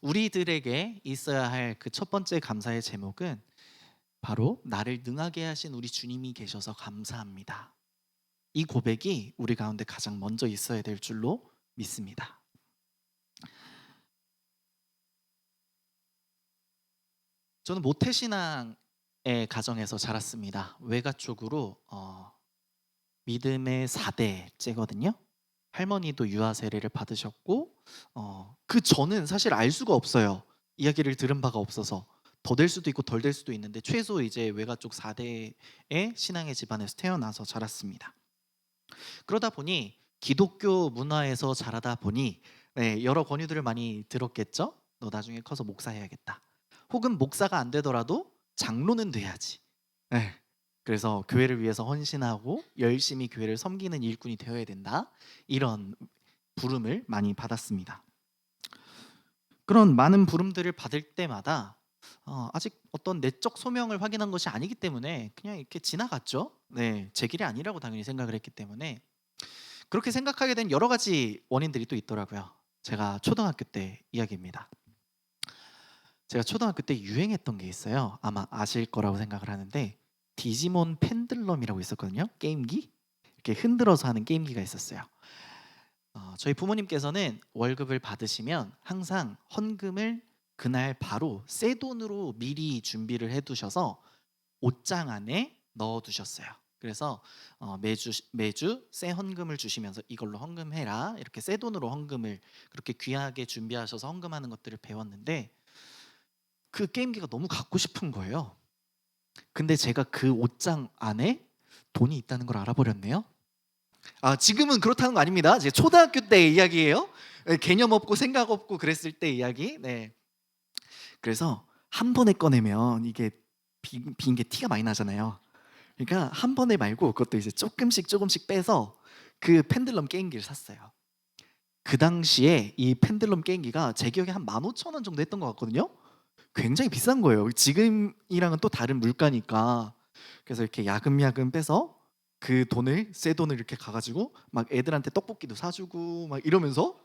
E: 우리들에게 있어야 할 그 첫 번째 감사의 제목은 바로 나를 능하게 하신 우리 주님이 계셔서 감사합니다. 이 고백이 우리 가운데 가장 먼저 있어야 될 줄로 믿습니다. 저는 모태신앙의 가정에서 자랐습니다. 외가 쪽으로 믿음의 4대째거든요. 할머니도 유아 세례를 받으셨고, 그 저는 사실 알 수가 없어요. 이야기를 들은 바가 없어서. 더 될 수도 있고 덜 될 수도 있는데 최소 이제 외가 쪽 4대의 신앙의 집안에서 태어나서 자랐습니다. 그러다 보니 기독교 문화에서 자라다 보니 여러 권유들을 많이 들었겠죠. 너 나중에 커서 목사해야겠다. 혹은 목사가 안 되더라도 장로는 돼야지. 그래서 교회를 위해서 헌신하고 열심히 교회를 섬기는 일꾼이 되어야 된다, 이런 부름을 많이 받았습니다. 그런 많은 부름들을 받을 때마다 아직 어떤 내적 소명을 확인한 것이 아니기 때문에 그냥 이렇게 지나갔죠. 네, 제 길이 아니라고 당연히 생각을 했기 때문에 그렇게 생각하게 된 여러 가지 원인들이 또 있더라고요. 제가 초등학교 때 이야기입니다. 제가 초등학교 때 유행했던 게 있어요. 아마 아실 거라고 생각을 하는데 디지몬 펜들럼이라고 있었거든요. 게임기 이렇게 흔들어서 하는 게임기가 있었어요. 저희 부모님께서는 월급을 받으시면 항상 헌금을 그날 바로 새 돈으로 미리 준비를 해두셔서 옷장 안에 넣어두셨어요. 그래서 매주 새 헌금을 주시면서 이걸로 헌금해라 이렇게 새 돈으로 헌금을 그렇게 귀하게 준비하셔서 헌금하는 것들을 배웠는데 그 게임기가 너무 갖고 싶은 거예요. 근데 제가 그 옷장 안에 돈이 있다는 걸 알아버렸네요. 지금은 그렇다는 거 아닙니다. 제 초등학교 때 이야기예요. 개념 없고 생각 없고 그랬을 때 이야기. 네. 그래서 한 번에 꺼내면 이게 빈 게 티가 많이 나잖아요. 그러니까 한 번에 말고 그것도 이제 조금씩 빼서 그 펜들럼 게임기를 샀어요. 그 당시에 이 펜들럼 게임기가 제 기억에 한 15,000원 정도 했던 것 같거든요. 굉장히 비싼 거예요. 지금이랑은 또 다른 물가니까. 그래서 이렇게 야금야금 빼서 그 돈을 새 돈을 이렇게 가가지고 막 애들한테 떡볶이도 사주고 막 이러면서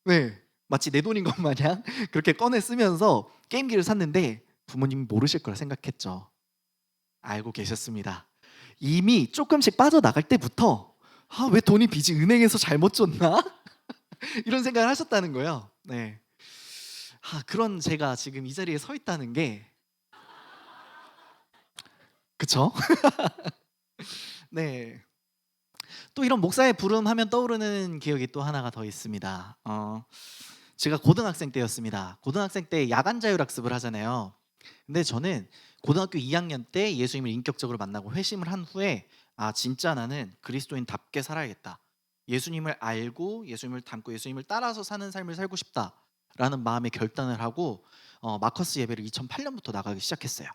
E: 네 마치 내 돈인 것 마냥 그렇게 꺼내 쓰면서 게임기를 샀는데 부모님이 모르실 거라 생각했죠. 알고 계셨습니다. 이미 조금씩 빠져나갈 때부터 왜 돈이 빚이 은행에서 잘못 줬나 이런 생각을 하셨다는 거예요. 네. 그런 제가 지금 이 자리에 서 있다는 게 그쵸? 네. 또 이런 목사의 부름 하면 떠오르는 기억이 또 하나가 더 있습니다. 제가 고등학생 때였습니다. 고등학생 때 야간 자율학습을 하잖아요. 근데 저는 고등학교 2학년 때 예수님을 인격적으로 만나고 회심을 한 후에 진짜 나는 그리스도인답게 살아야겠다. 예수님을 알고 예수님을 닮고 예수님을 따라서 사는 삶을 살고 싶다라는 마음의 결단을 하고 마커스 예배를 2008년부터 나가기 시작했어요.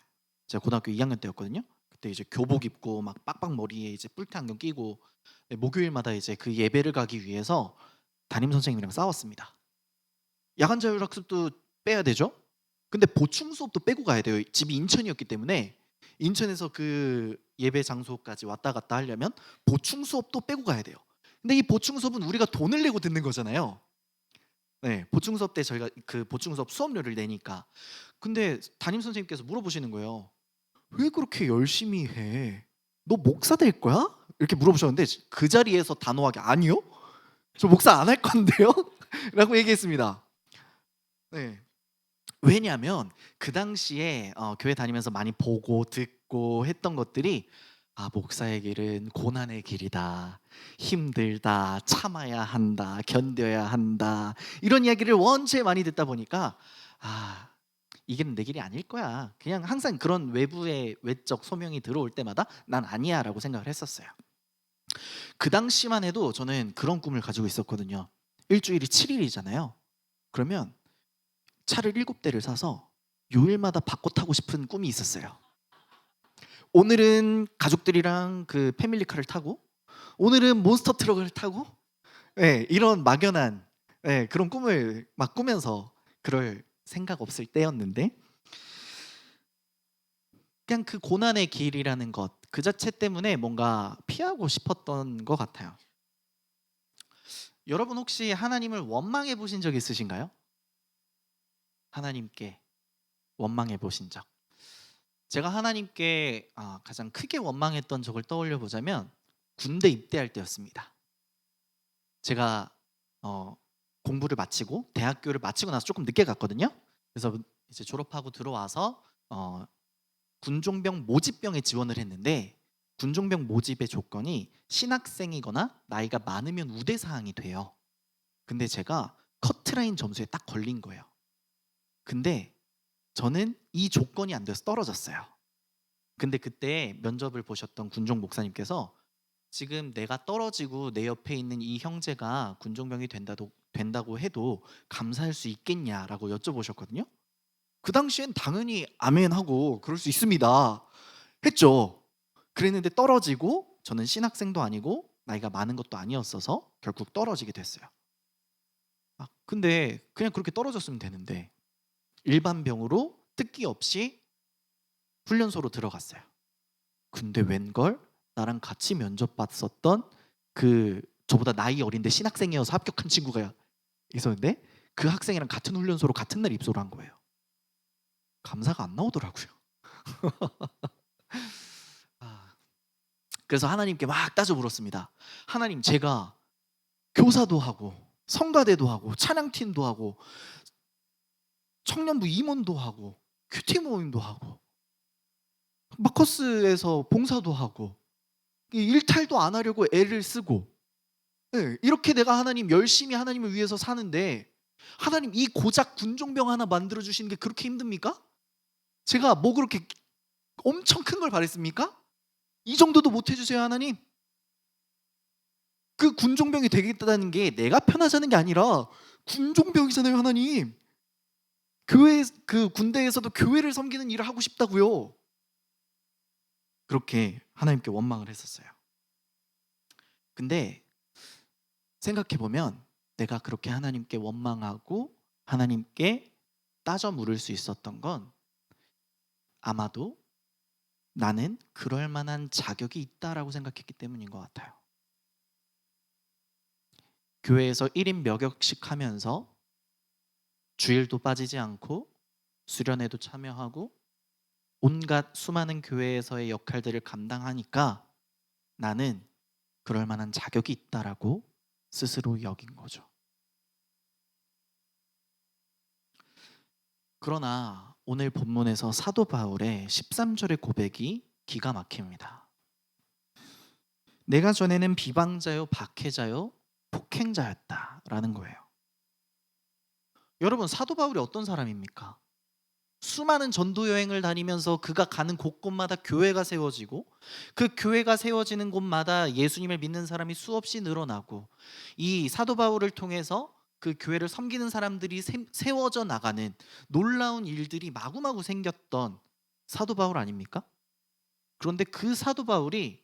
E: 제가 고등학교 2학년 때였거든요. 그때 이제 교복 입고 막 빡빡 머리에 이제 뿔테 안경 끼고 목요일마다 이제 그 예배를 가기 위해서 담임 선생님이랑 싸웠습니다. 야간 자율학습도 빼야 되죠. 근데 보충 수업도 빼고 가야 돼요. 집이 인천이었기 때문에 인천에서 그 예배 장소까지 왔다 갔다 하려면 보충 수업도 빼고 가야 돼요. 근데 이 보충 수업은 우리가 돈을 내고 듣는 거잖아요. 네, 보충 수업 때 저희가 그 보충 수업 수업료를 내니까. 근데 담임 선생님께서 물어보시는 거예요. 왜 그렇게 열심히 해? 너 목사 될 거야? 이렇게 물어보셨는데 그 자리에서 단호하게 아니요? 저 목사 안 할 건데요? 라고 얘기했습니다. 네. 왜냐하면 그 당시에 교회 다니면서 많이 보고 듣고 했던 것들이 목사의 길은 고난의 길이다, 힘들다, 참아야 한다, 견뎌야 한다 이런 이야기를 원체 많이 듣다 보니까 이 길은 내 길이 아닐 거야. 그냥 항상 그런 외부의 외적 소명이 들어올 때마다 난 아니야 라고 생각을 했었어요. 그 당시만 해도 저는 그런 꿈을 가지고 있었거든요. 일주일이 7일이잖아요. 그러면 차를 7대를 사서 요일마다 바꿔 타고 싶은 꿈이 있었어요. 오늘은 가족들이랑 그 패밀리카를 타고 오늘은 몬스터 트럭을 타고 이런 막연한 그런 꿈을 막 꾸면서 그럴 생각 없을 때였는데 그냥 그 고난의 길이라는 것 그 자체 때문에 뭔가 피하고 싶었던 것 같아요. 여러분 혹시 하나님을 원망해 보신 적 있으신가요? 하나님께 원망해 보신 적. 제가 하나님께 가장 크게 원망했던 적을 떠올려 보자면 군대 입대할 때였습니다. 제가 공부를 마치고 대학교를 마치고 나서 조금 늦게 갔거든요. 그래서 이제 졸업하고 들어와서 군종병 모집병에 지원을 했는데 군종병 모집의 조건이 신학생이거나 나이가 많으면 우대 사항이 돼요. 근데 제가 커트라인 점수에 딱 걸린 거예요. 근데 저는 이 조건이 안 돼서 떨어졌어요. 근데 그때 면접을 보셨던 군종 목사님께서 지금 내가 떨어지고 내 옆에 있는 이 형제가 군종병이 된다고 해도 감사할 수 있겠냐라고 여쭤보셨거든요. 그 당시엔 당연히 아멘 하고 그럴 수 있습니다 했죠. 그랬는데 떨어지고 저는 신학생도 아니고 나이가 많은 것도 아니었어서 결국 떨어지게 됐어요. 근데 그냥 그렇게 떨어졌으면 되는데 일반 병으로 특기 없이 훈련소로 들어갔어요. 근데 웬걸 나랑 같이 면접 봤었던 그 저보다 나이 어린데 신학생이어서 합격한 친구가 있었는데 그 학생이랑 같은 훈련소로 같은 날 입소를 한 거예요. 감사가 안 나오더라고요. 그래서 하나님께 막 따져 물었습니다. 하나님, 제가 교사도 하고 성가대도 하고 찬양팀도 하고 청년부 임원도 하고 큐티 모임도 하고 마커스에서 봉사도 하고 일탈도 안 하려고 애를 쓰고, 네, 이렇게 내가 하나님 열심히 하나님을 위해서 사는데 하나님 이 고작 군종병 하나 만들어 주시는 게 그렇게 힘듭니까? 제가 뭐 그렇게 엄청 큰 걸 바랬습니까? 이 정도도 못 해주세요 하나님? 그 군종병이 되겠다는 게 내가 편하자는 게 아니라 군종병이잖아요 하나님. 교회, 그 군대에서도 교회를 섬기는 일을 하고 싶다고요. 그렇게 하나님께 원망을 했었어요. 근데 생각해보면 내가 그렇게 하나님께 원망하고 하나님께 따져 물을 수 있었던 건 아마도 나는 그럴 만한 자격이 있다라고 생각했기 때문인 것 같아요. 교회에서 1인 몇역씩 하면서 주일도 빠지지 않고 수련회도 참여하고 온갖 수많은 교회에서의 역할들을 감당하니까 나는 그럴 만한 자격이 있다라고 스스로 여긴 거죠. 그러나 오늘 본문에서 사도 바울의 13절의 고백이 기가 막힙니다. 내가 전에는 비방자요 박해자요 폭행자였다라는 거예요. 여러분, 사도 바울이 어떤 사람입니까? 수많은 전도 여행을 다니면서 그가 가는 곳곳마다 교회가 세워지고 그 교회가 세워지는 곳마다 예수님을 믿는 사람이 수없이 늘어나고 이 사도 바울을 통해서 그 교회를 섬기는 사람들이 세워져 나가는 놀라운 일들이 마구마구 생겼던 사도 바울 아닙니까? 그런데 그 사도 바울이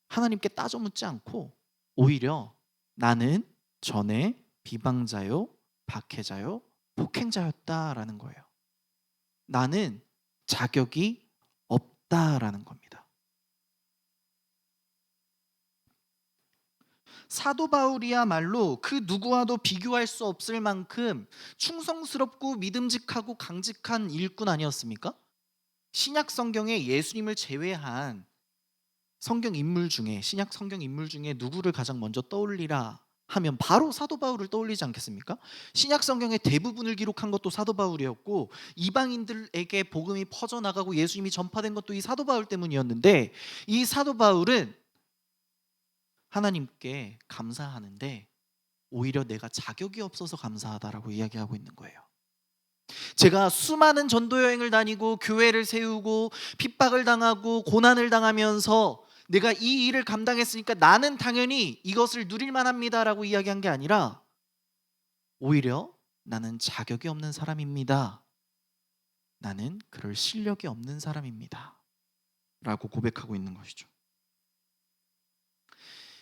E: 하나님께 따져 묻지 않고 오히려 나는 전에 비방자요 박해자요 폭행자였다라는 거예요. 나는 자격이 없다라는 겁니다. 사도 바울이야말로 그 누구와도 비교할 수 없을 만큼 충성스럽고 믿음직하고 강직한 일꾼 아니었습니까? 신약 성경에 예수님을 제외한 성경 인물 중에, 신약 성경 인물 중에 누구를 가장 먼저 떠올리라 하면 바로 사도 바울을 떠올리지 않겠습니까? 신약 성경의 대부분을 기록한 것도 사도 바울이었고 이방인들에게 복음이 퍼져나가고 예수님이 전파된 것도 이 사도 바울 때문이었는데 이 사도 바울은 하나님께 감사하는데 오히려 내가 자격이 없어서 감사하다라고 이야기하고 있는 거예요. 제가 수많은 전도 여행을 다니고 교회를 세우고 핍박을 당하고 고난을 당하면서 내가 이 일을 감당했으니까 나는 당연히 이것을 누릴 만합니다라고 이야기한 게 아니라 오히려 나는 자격이 없는 사람입니다. 나는 그럴 실력이 없는 사람입니다. 라고 고백하고 있는 것이죠.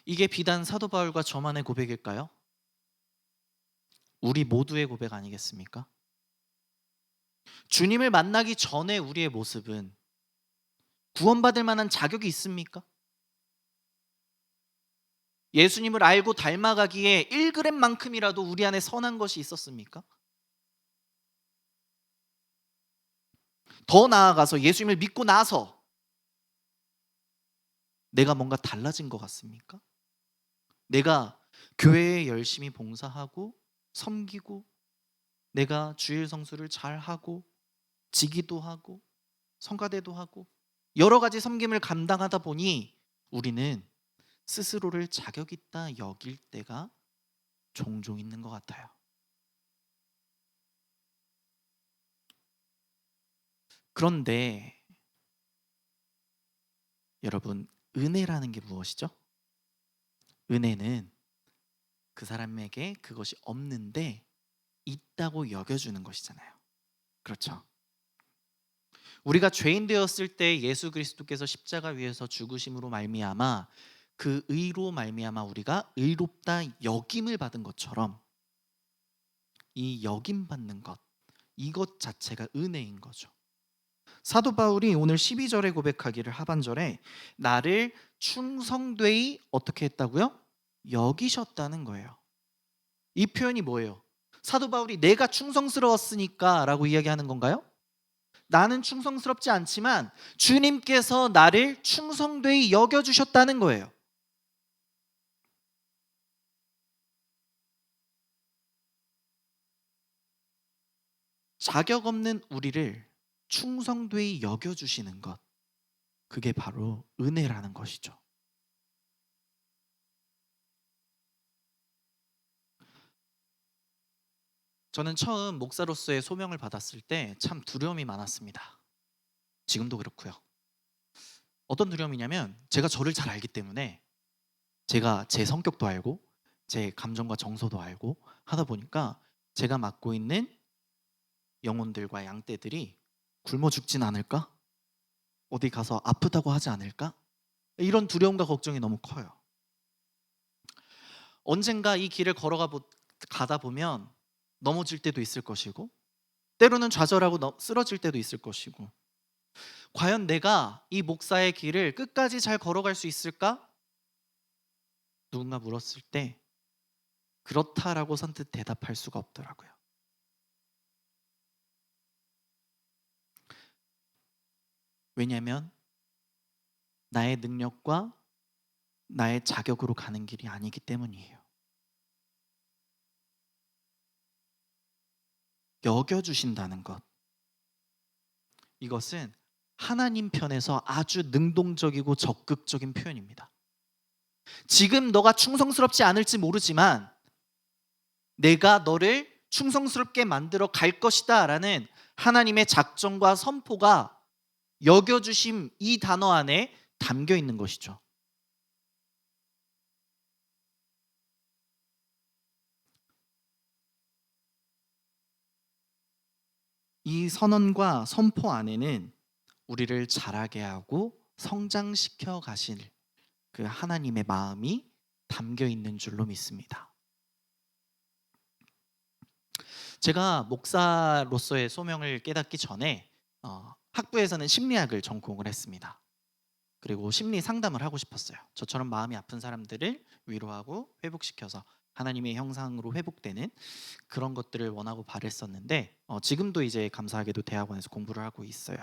E: 이게 비단 사도 바울과 저만의 고백일까요? 우리 모두의 고백 아니겠습니까? 주님을 만나기 전에 우리의 모습은 구원받을 만한 자격이 있습니까? 예수님을 알고 닮아가기에 1g만큼이라도 우리 안에 선한 것이 있었습니까? 더 나아가서 예수님을 믿고 나서 내가 뭔가 달라진 것 같습니까? 내가 교회에 열심히 봉사하고 섬기고 내가 주일 성수를 잘하고 지기도 하고 성가대도 하고 여러 가지 섬김을 감당하다 보니 우리는 스스로를 자격 있다 여길 때가 종종 있는 것 같아요. 그런데 여러분, 은혜라는 게 무엇이죠? 은혜는 그 사람에게 그것이 없는데 있다고 여겨주는 것이잖아요. 그렇죠? 우리가 죄인 되었을 때 예수 그리스도께서 십자가 위에서 죽으심으로 말미암아 그 의로 말미암아 우리가 의롭다 여김을 받은 것처럼 이 여김받는 것, 이것 자체가 은혜인 거죠. 사도 바울이 오늘 12절에 고백하기를 하반절에 나를 충성되이 어떻게 했다고요? 여기셨다는 거예요. 이 표현이 뭐예요? 사도 바울이 내가 충성스러웠으니까 라고 이야기하는 건가요? 나는 충성스럽지 않지만 주님께서 나를 충성되이 여겨주셨다는 거예요. 자격 없는 우리를 충성되이 여겨주시는 것, 그게 바로 은혜라는 것이죠. 저는 처음 목사로서의 소명을 받았을 때 참 두려움이 많았습니다. 지금도 그렇고요. 어떤 두려움이냐면 제가 저를 잘 알기 때문에 제가 제 성격도 알고 제 감정과 정서도 알고 하다 보니까 제가 맡고 있는 영혼들과 양떼들이 굶어 죽진 않을까? 어디 가서 아프다고 하지 않을까? 이런 두려움과 걱정이 너무 커요. 언젠가 이 길을 가다 보면 넘어질 때도 있을 것이고 때로는 좌절하고 쓰러질 때도 있을 것이고 과연 내가 이 목사의 길을 끝까지 잘 걸어갈 수 있을까? 누군가 물었을 때 그렇다라고 선뜻 대답할 수가 없더라고요. 왜냐하면 나의 능력과 나의 자격으로 가는 길이 아니기 때문이에요. 여겨주신다는 것, 이것은 하나님 편에서 아주 능동적이고 적극적인 표현입니다. 지금 너가 충성스럽지 않을지 모르지만 내가 너를 충성스럽게 만들어 갈 것이다 라는 하나님의 작정과 선포가 여겨주심 이 단어 안에 담겨 있는 것이죠. 이 선언과 선포 안에는 우리를 자라게 하고 성장시켜 가실 그 하나님의 마음이 담겨 있는 줄로 믿습니다. 제가 목사로서의 소명을 깨닫기 전에 학부에서는 심리학을 전공을 했습니다. 그리고 심리 상담을 하고 싶었어요. 저처럼 마음이 아픈 사람들을 위로하고 회복시켜서 하나님의 형상으로 회복되는 그런 것들을 원하고 바랬었는데 지금도 이제 감사하게도 대학원에서 공부를 하고 있어요.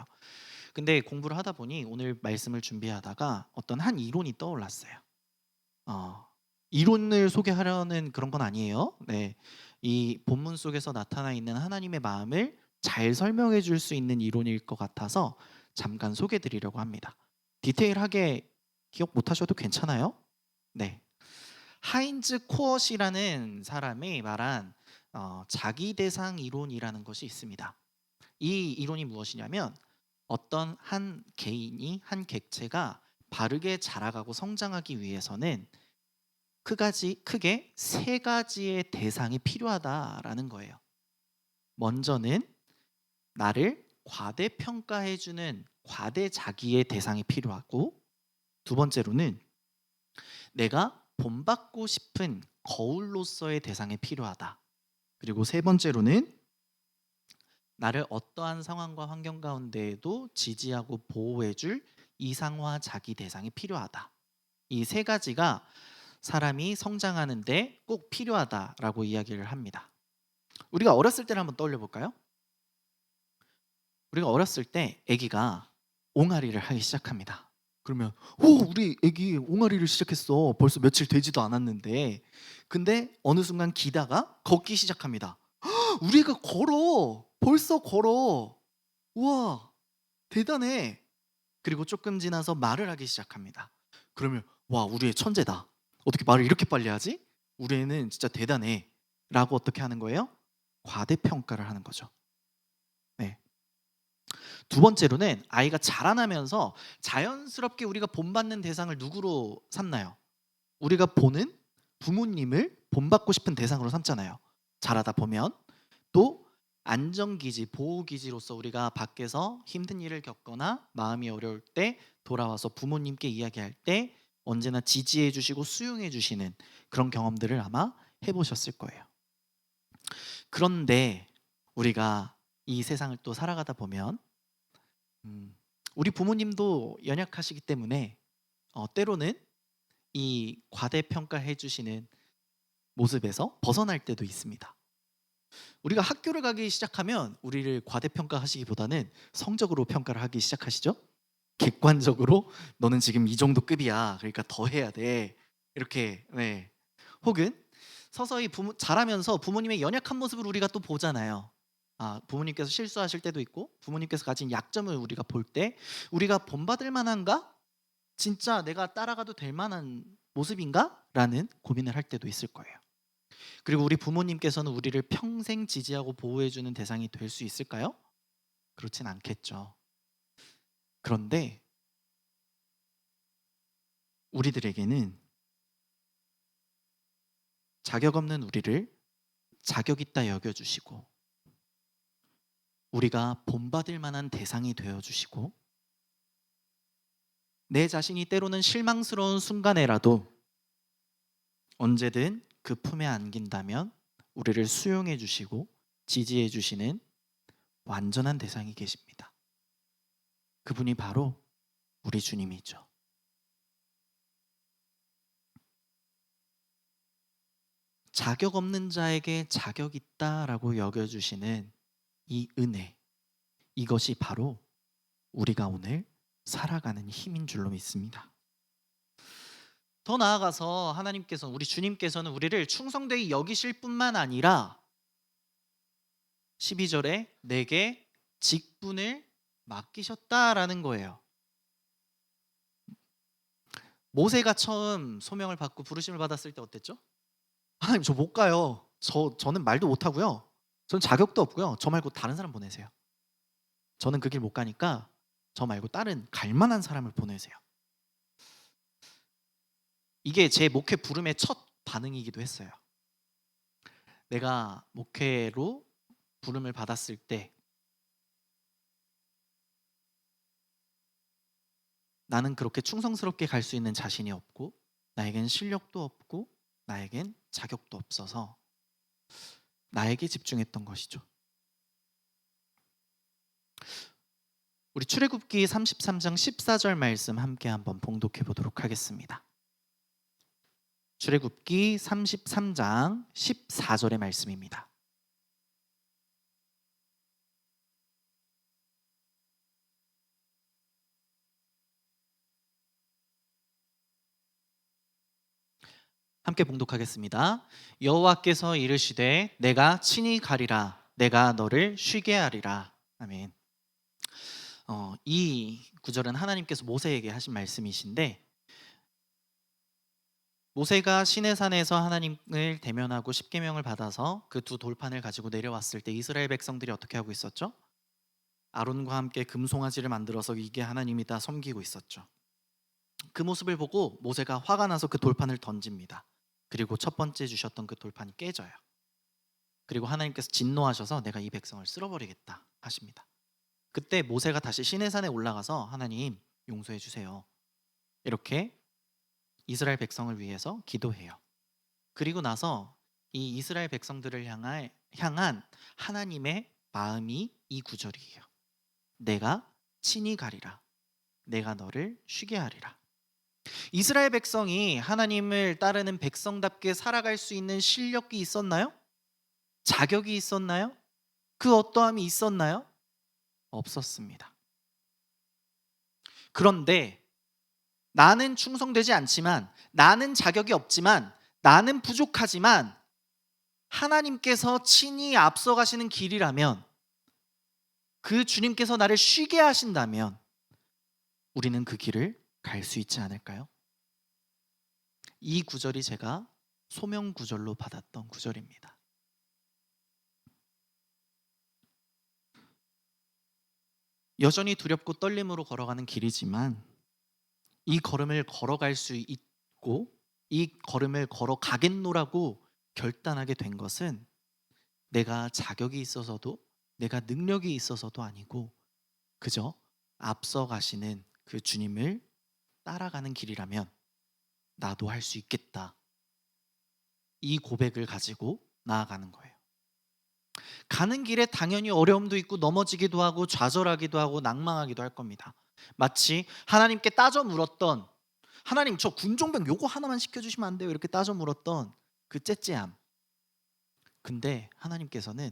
E: 근데 공부를 하다 보니 오늘 말씀을 준비하다가 어떤 한 이론이 떠올랐어요. 이론을 소개하려는 그런 건 아니에요. 네, 이 본문 속에서 나타나 있는 하나님의 마음을 잘 설명해 줄 수 있는 이론일 것 같아서 잠깐 소개해 드리려고 합니다. 디테일하게 기억 못 하셔도 괜찮아요? 네, 하인즈 코엇이라는 사람이 말한 자기 대상 이론이라는 것이 있습니다. 이 이론이 무엇이냐면 어떤 한 개인이 한 객체가 바르게 자라가고 성장하기 위해서는 크게 세 가지의 대상이 필요하다라는 거예요. 먼저는 나를 과대평가해주는 과대자기의 대상이 필요하고, 두 번째로는 내가 본받고 싶은 거울로서의 대상이 필요하다. 그리고 세 번째로는 나를 어떠한 상황과 환경 가운데에도 지지하고 보호해줄 이상화 자기 대상이 필요하다. 이 세 가지가 사람이 성장하는데 꼭 필요하다라고 이야기를 합니다. 우리가 어렸을 때를 한번 떠올려 볼까요? 우리가 어렸을 때 아기가 옹알이를 하기 시작합니다. 그러면 우리 아기 옹알이를 시작했어. 벌써 며칠 되지도 않았는데. 근데 어느 순간 기다가 걷기 시작합니다. 우리 애가 걸어. 벌써 걸어. 우와, 대단해. 그리고 조금 지나서 말을 하기 시작합니다. 그러면 와, 우리 애 천재다. 어떻게 말을 이렇게 빨리 하지? 우리 애는 진짜 대단해. 라고 어떻게 하는 거예요? 과대평가를 하는 거죠. 네. 두 번째로는 아이가 자라나면서 자연스럽게 우리가 본받는 대상을 누구로 삼나요? 우리가 보는 부모님을 본받고 싶은 대상으로 삼잖아요. 자라다 보면 또 안정기지, 보호기지로서 우리가 밖에서 힘든 일을 겪거나 마음이 어려울 때 돌아와서 부모님께 이야기할 때 언제나 지지해 주시고 수용해 주시는 그런 경험들을 아마 해보셨을 거예요. 그런데 우리가 이 세상을 또 살아가다 보면 우리 부모님도 연약하시기 때문에 때로는 이 과대평가해 주시는 모습에서 벗어날 때도 있습니다. 우리가 학교를 가기 시작하면 우리를 과대평가하시기보다는 성적으로 평가를 하기 시작하시죠. 객관적으로 너는 지금 이 정도 급이야. 그러니까 더 해야 돼. 이렇게. 네. 혹은 서서히 자라면서 부모님의 연약한 모습을 우리가 또 보잖아요. 부모님께서 실수하실 때도 있고 부모님께서 가진 약점을 우리가 볼 때 우리가 본받을 만한가? 진짜 내가 따라가도 될 만한 모습인가? 라는 고민을 할 때도 있을 거예요. 그리고 우리 부모님께서는 우리를 평생 지지하고 보호해주는 대상이 될 수 있을까요? 그렇진 않겠죠. 그런데 우리들에게는 자격 없는 우리를 자격 있다 여겨주시고 우리가 본받을 만한 대상이 되어주시고 내 자신이 때로는 실망스러운 순간에라도 언제든 그 품에 안긴다면 우리를 수용해 주시고 지지해 주시는 완전한 대상이 계십니다. 그분이 바로 우리 주님이죠. 자격 없는 자에게 자격 있다라고 여겨주시는 이 은혜, 이것이 바로 우리가 오늘 살아가는 힘인 줄로 믿습니다. 더 나아가서 하나님께서, 우리 주님께서는 우리를 충성되게 여기실 뿐만 아니라 12절에 내게 직분을 맡기셨다라는 거예요. 모세가 처음 소명을 받고 부르심을 받았을 때 어땠죠? 하나님 저 못 가요. 저는 말도 못 하고요. 저는 자격도 없고요. 저 말고 다른 사람 보내세요. 저는 그 길 못 가니까 저 말고 다른 갈 만한 사람을 보내세요. 이게 제 목회 부름의 첫 반응이기도 했어요. 내가 목회로 부름을 받았을 때 나는 그렇게 충성스럽게 갈 수 있는 자신이 없고 나에겐 실력도 없고 나에겐 자격도 없어서 나에게 집중했던 것이죠. 우리 출애굽기 33장 14절 말씀 함께 한번 봉독해 보도록 하겠습니다. 출애굽기 33장 14절의 말씀입니다. 함께 봉독하겠습니다. 여호와께서 이르시되 내가 친히 가리라 내가 너를 쉬게 하리라. 아멘. 이 구절은 하나님께서 모세에게 하신 말씀이신데 모세가 시내산에서 하나님을 대면하고 십계명을 받아서 그 두 돌판을 가지고 내려왔을 때 이스라엘 백성들이 어떻게 하고 있었죠? 아론과 함께 금송아지를 만들어서 이게 하나님이다 섬기고 있었죠. 그 모습을 보고 모세가 화가 나서 그 돌판을 던집니다. 그리고 첫 번째 주셨던 그 돌판이 깨져요. 그리고 하나님께서 진노하셔서 내가 이 백성을 쓸어버리겠다 하십니다. 그때 모세가 다시 시내산에 올라가서 하나님 용서해 주세요. 이렇게 이스라엘 백성을 위해서 기도해요. 그리고 나서 이 이스라엘 백성들을 향한 하나님의 마음이 이 구절이에요. 내가 친히 가리라. 내가 너를 쉬게 하리라. 이스라엘 백성이 하나님을 따르는 백성답게 살아갈 수 있는 실력이 있었나요? 자격이 있었나요? 그 어떠함이 있었나요? 없었습니다. 그런데 나는 충성되지 않지만 나는 자격이 없지만 나는 부족하지만 하나님께서 친히 앞서가시는 길이라면 그 주님께서 나를 쉬게 하신다면 우리는 그 길을 갈 수 있지 않을까요? 이 구절이 제가 소명 구절로 받았던 구절입니다. 여전히 두렵고 떨림으로 걸어가는 길이지만 이 걸음을 걸어갈 수 있고 이 걸음을 걸어가겠노라고 결단하게 된 것은 내가 자격이 있어서도 내가 능력이 있어서도 아니고 그저 앞서가시는 그 주님을 따라가는 길이라면 나도 할 수 있겠다. 이 고백을 가지고 나아가는 거예요. 가는 길에 당연히 어려움도 있고 넘어지기도 하고 좌절하기도 하고 낭망하기도 할 겁니다. 마치 하나님께 따져 물었던, 하나님 저 군종병 요거 하나만 시켜주시면 안 돼요? 이렇게 따져 물었던 그 째째함. 근데 하나님께서는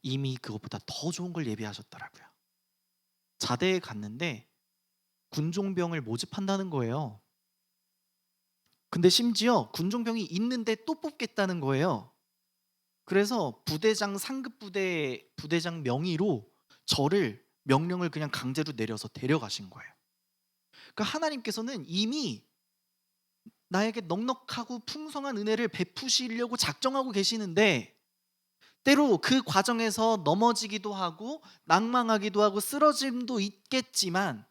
E: 이미 그것보다 더 좋은 걸 예비하셨더라고요. 자대에 갔는데 군종병을 모집한다는 거예요. 근데 심지어 군종병이 있는데 또 뽑겠다는 거예요. 그래서 부대장 상급 부대장 명의로 저를 명령을 그냥 강제로 내려서 데려가신 거예요. 그러니까 하나님께서는 이미 나에게 넉넉하고 풍성한 은혜를 베푸시려고 작정하고 계시는데, 때로 그 과정에서 넘어지기도 하고 낭망하기도 하고 쓰러짐도 있겠지만,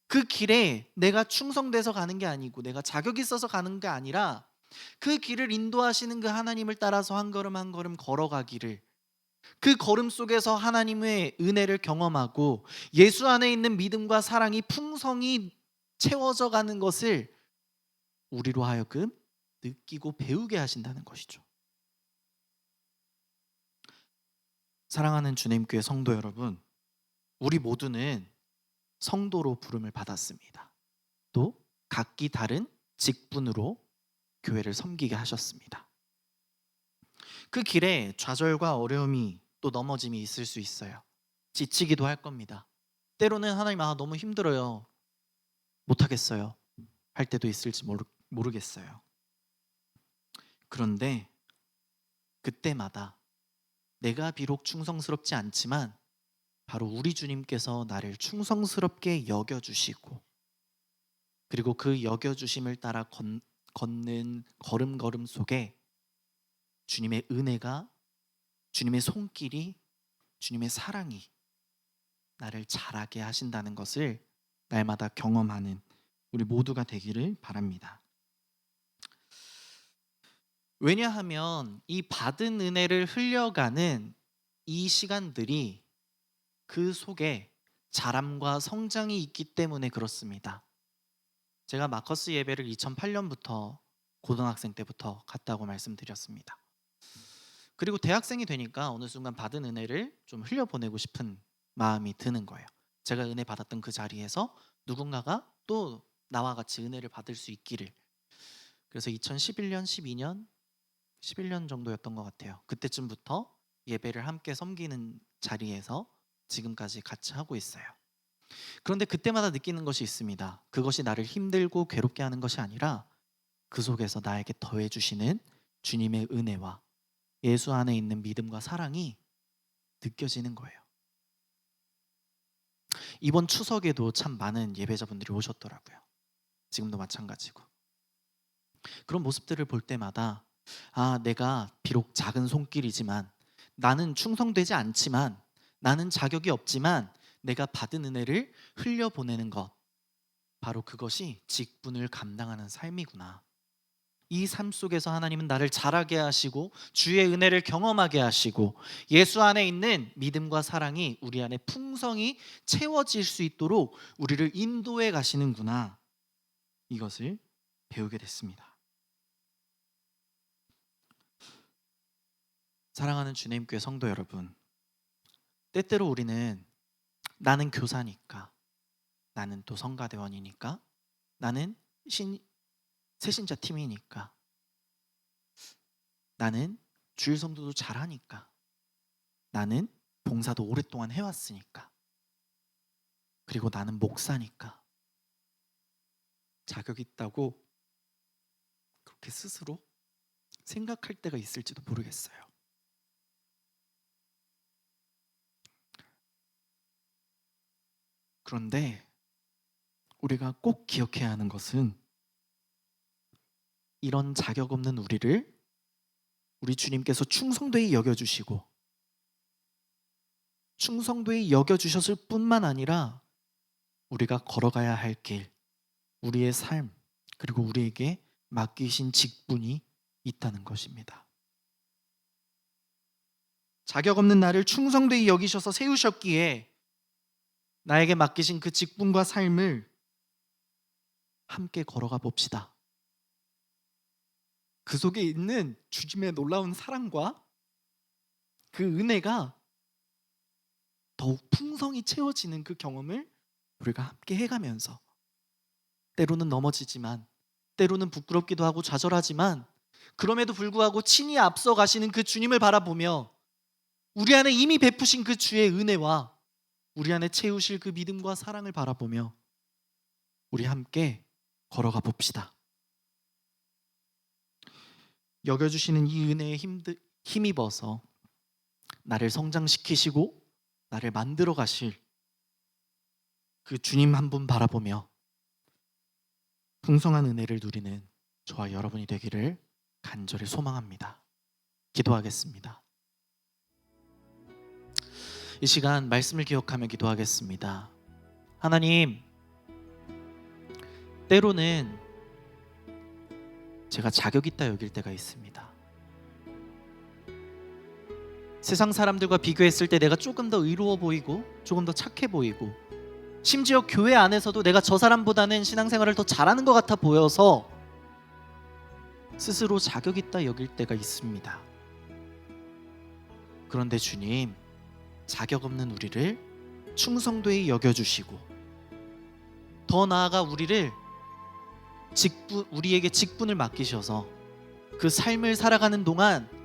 E: 그 길에 내가 충성돼서 가는 게 아니고 내가 자격이 있어서 가는 게 아니라 그 길을 인도하시는 그 하나님을 따라서 한 걸음 한 걸음 걸어가기를, 그 걸음 속에서 하나님의 은혜를 경험하고 예수 안에 있는 믿음과 사랑이 풍성히 채워져 가는 것을 우리로 하여금 느끼고 배우게 하신다는 것이죠. 사랑하는 주님교회 성도 여러분, 우리 모두는 성도로 부름을 받았습니다. 또 각기 다른 직분으로 교회를 섬기게 하셨습니다. 그 길에 좌절과 어려움이 또 넘어짐이 있을 수 있어요. 지치기도 할 겁니다. 때로는 하나님 너무 힘들어요, 못하겠어요 할 때도 있을지 모르겠어요. 그런데 그때마다 내가 비록 충성스럽지 않지만 바로 우리 주님께서 나를 충성스럽게 여겨주시고, 그리고 그 여겨주심을 따라 걷는 걸음걸음 속에 주님의 은혜가, 주님의 손길이, 주님의 사랑이 나를 자라게 하신다는 것을 날마다 경험하는 우리 모두가 되기를 바랍니다. 왜냐하면 이 받은 은혜를 흘려가는 이 시간들이 그 속에 자람과 성장이 있기 때문에 그렇습니다. 제가 마커스 예배를 2008년부터 고등학생 때부터 갔다고 말씀드렸습니다. 그리고 대학생이 되니까 어느 순간 받은 은혜를 좀 흘려보내고 싶은 마음이 드는 거예요. 제가 은혜 받았던 그 자리에서 누군가가 또 나와 같이 은혜를 받을 수 있기를. 그래서 2011년, 11년 정도였던 것 같아요. 그때쯤부터 예배를 함께 섬기는 자리에서 지금까지 같이 하고 있어요. 그런데 그때마다 느끼는 것이 있습니다. 그것이 나를 힘들고 괴롭게 하는 것이 아니라 그 속에서 나에게 더해 주시는 주님의 은혜와 예수 안에 있는 믿음과 사랑이 느껴지는 거예요. 이번 추석에도 참 많은 예배자분들이 오셨더라고요. 지금도 마찬가지고. 그런 모습들을 볼 때마다 내가 비록 작은 손길이지만, 나는 충성되지 않지만, 나는 자격이 없지만 내가 받은 은혜를 흘려보내는 것, 바로 그것이 직분을 감당하는 삶이구나. 이 삶 속에서 하나님은 나를 자라게 하시고 주의 은혜를 경험하게 하시고 예수 안에 있는 믿음과 사랑이 우리 안에 풍성히 채워질 수 있도록 우리를 인도해 가시는구나. 이것을 배우게 됐습니다. 사랑하는 주님교회 성도 여러분, 때때로 우리는 나는 교사니까, 나는 또 성가대원이니까, 나는 새신자 팀이니까, 나는 주일 성도도 잘하니까, 나는 봉사도 오랫동안 해왔으니까, 그리고 나는 목사니까 자격 있다고 그렇게 스스로 생각할 때가 있을지도 모르겠어요. 그런데 우리가 꼭 기억해야 하는 것은, 이런 자격 없는 우리를 우리 주님께서 충성되이 여겨주시고, 충성되이 여겨주셨을 뿐만 아니라 우리가 걸어가야 할 길, 우리의 삶, 그리고 우리에게 맡기신 직분이 있다는 것입니다. 자격 없는 나를 충성되이 여기셔서 세우셨기에 나에게 맡기신 그 직분과 삶을 함께 걸어가 봅시다. 그 속에 있는 주님의 놀라운 사랑과 그 은혜가 더욱 풍성히 채워지는 그 경험을 우리가 함께 해가면서 때로는 넘어지지만 때로는 부끄럽기도 하고 좌절하지만 그럼에도 불구하고 친히 앞서 가시는 그 주님을 바라보며 우리 안에 이미 베푸신 그 주의 은혜와 우리 안에 채우실 그 믿음과 사랑을 바라보며 우리 함께 걸어가 봅시다. 여겨주시는 이 은혜에 힘입어서 나를 성장시키시고 나를 만들어 가실 그 주님 한 분 바라보며 풍성한 은혜를 누리는 저와 여러분이 되기를 간절히 소망합니다. 기도하겠습니다. 이 시간 말씀을 기억하며 기도하겠습니다. 하나님, 때로는 제가 자격 있다 여길 때가 있습니다. 세상 사람들과 비교했을 때 내가 조금 더 의로워 보이고 조금 더 착해 보이고 심지어 교회 안에서도 내가 저 사람보다는 신앙생활을 더 잘하는 것 같아 보여서 스스로 자격 있다 여길 때가 있습니다. 그런데 주님, 자격 없는 우리를 충성되이 여겨주시고 더 나아가 우리에게 직분을 맡기셔서 그 삶을 살아가는 동안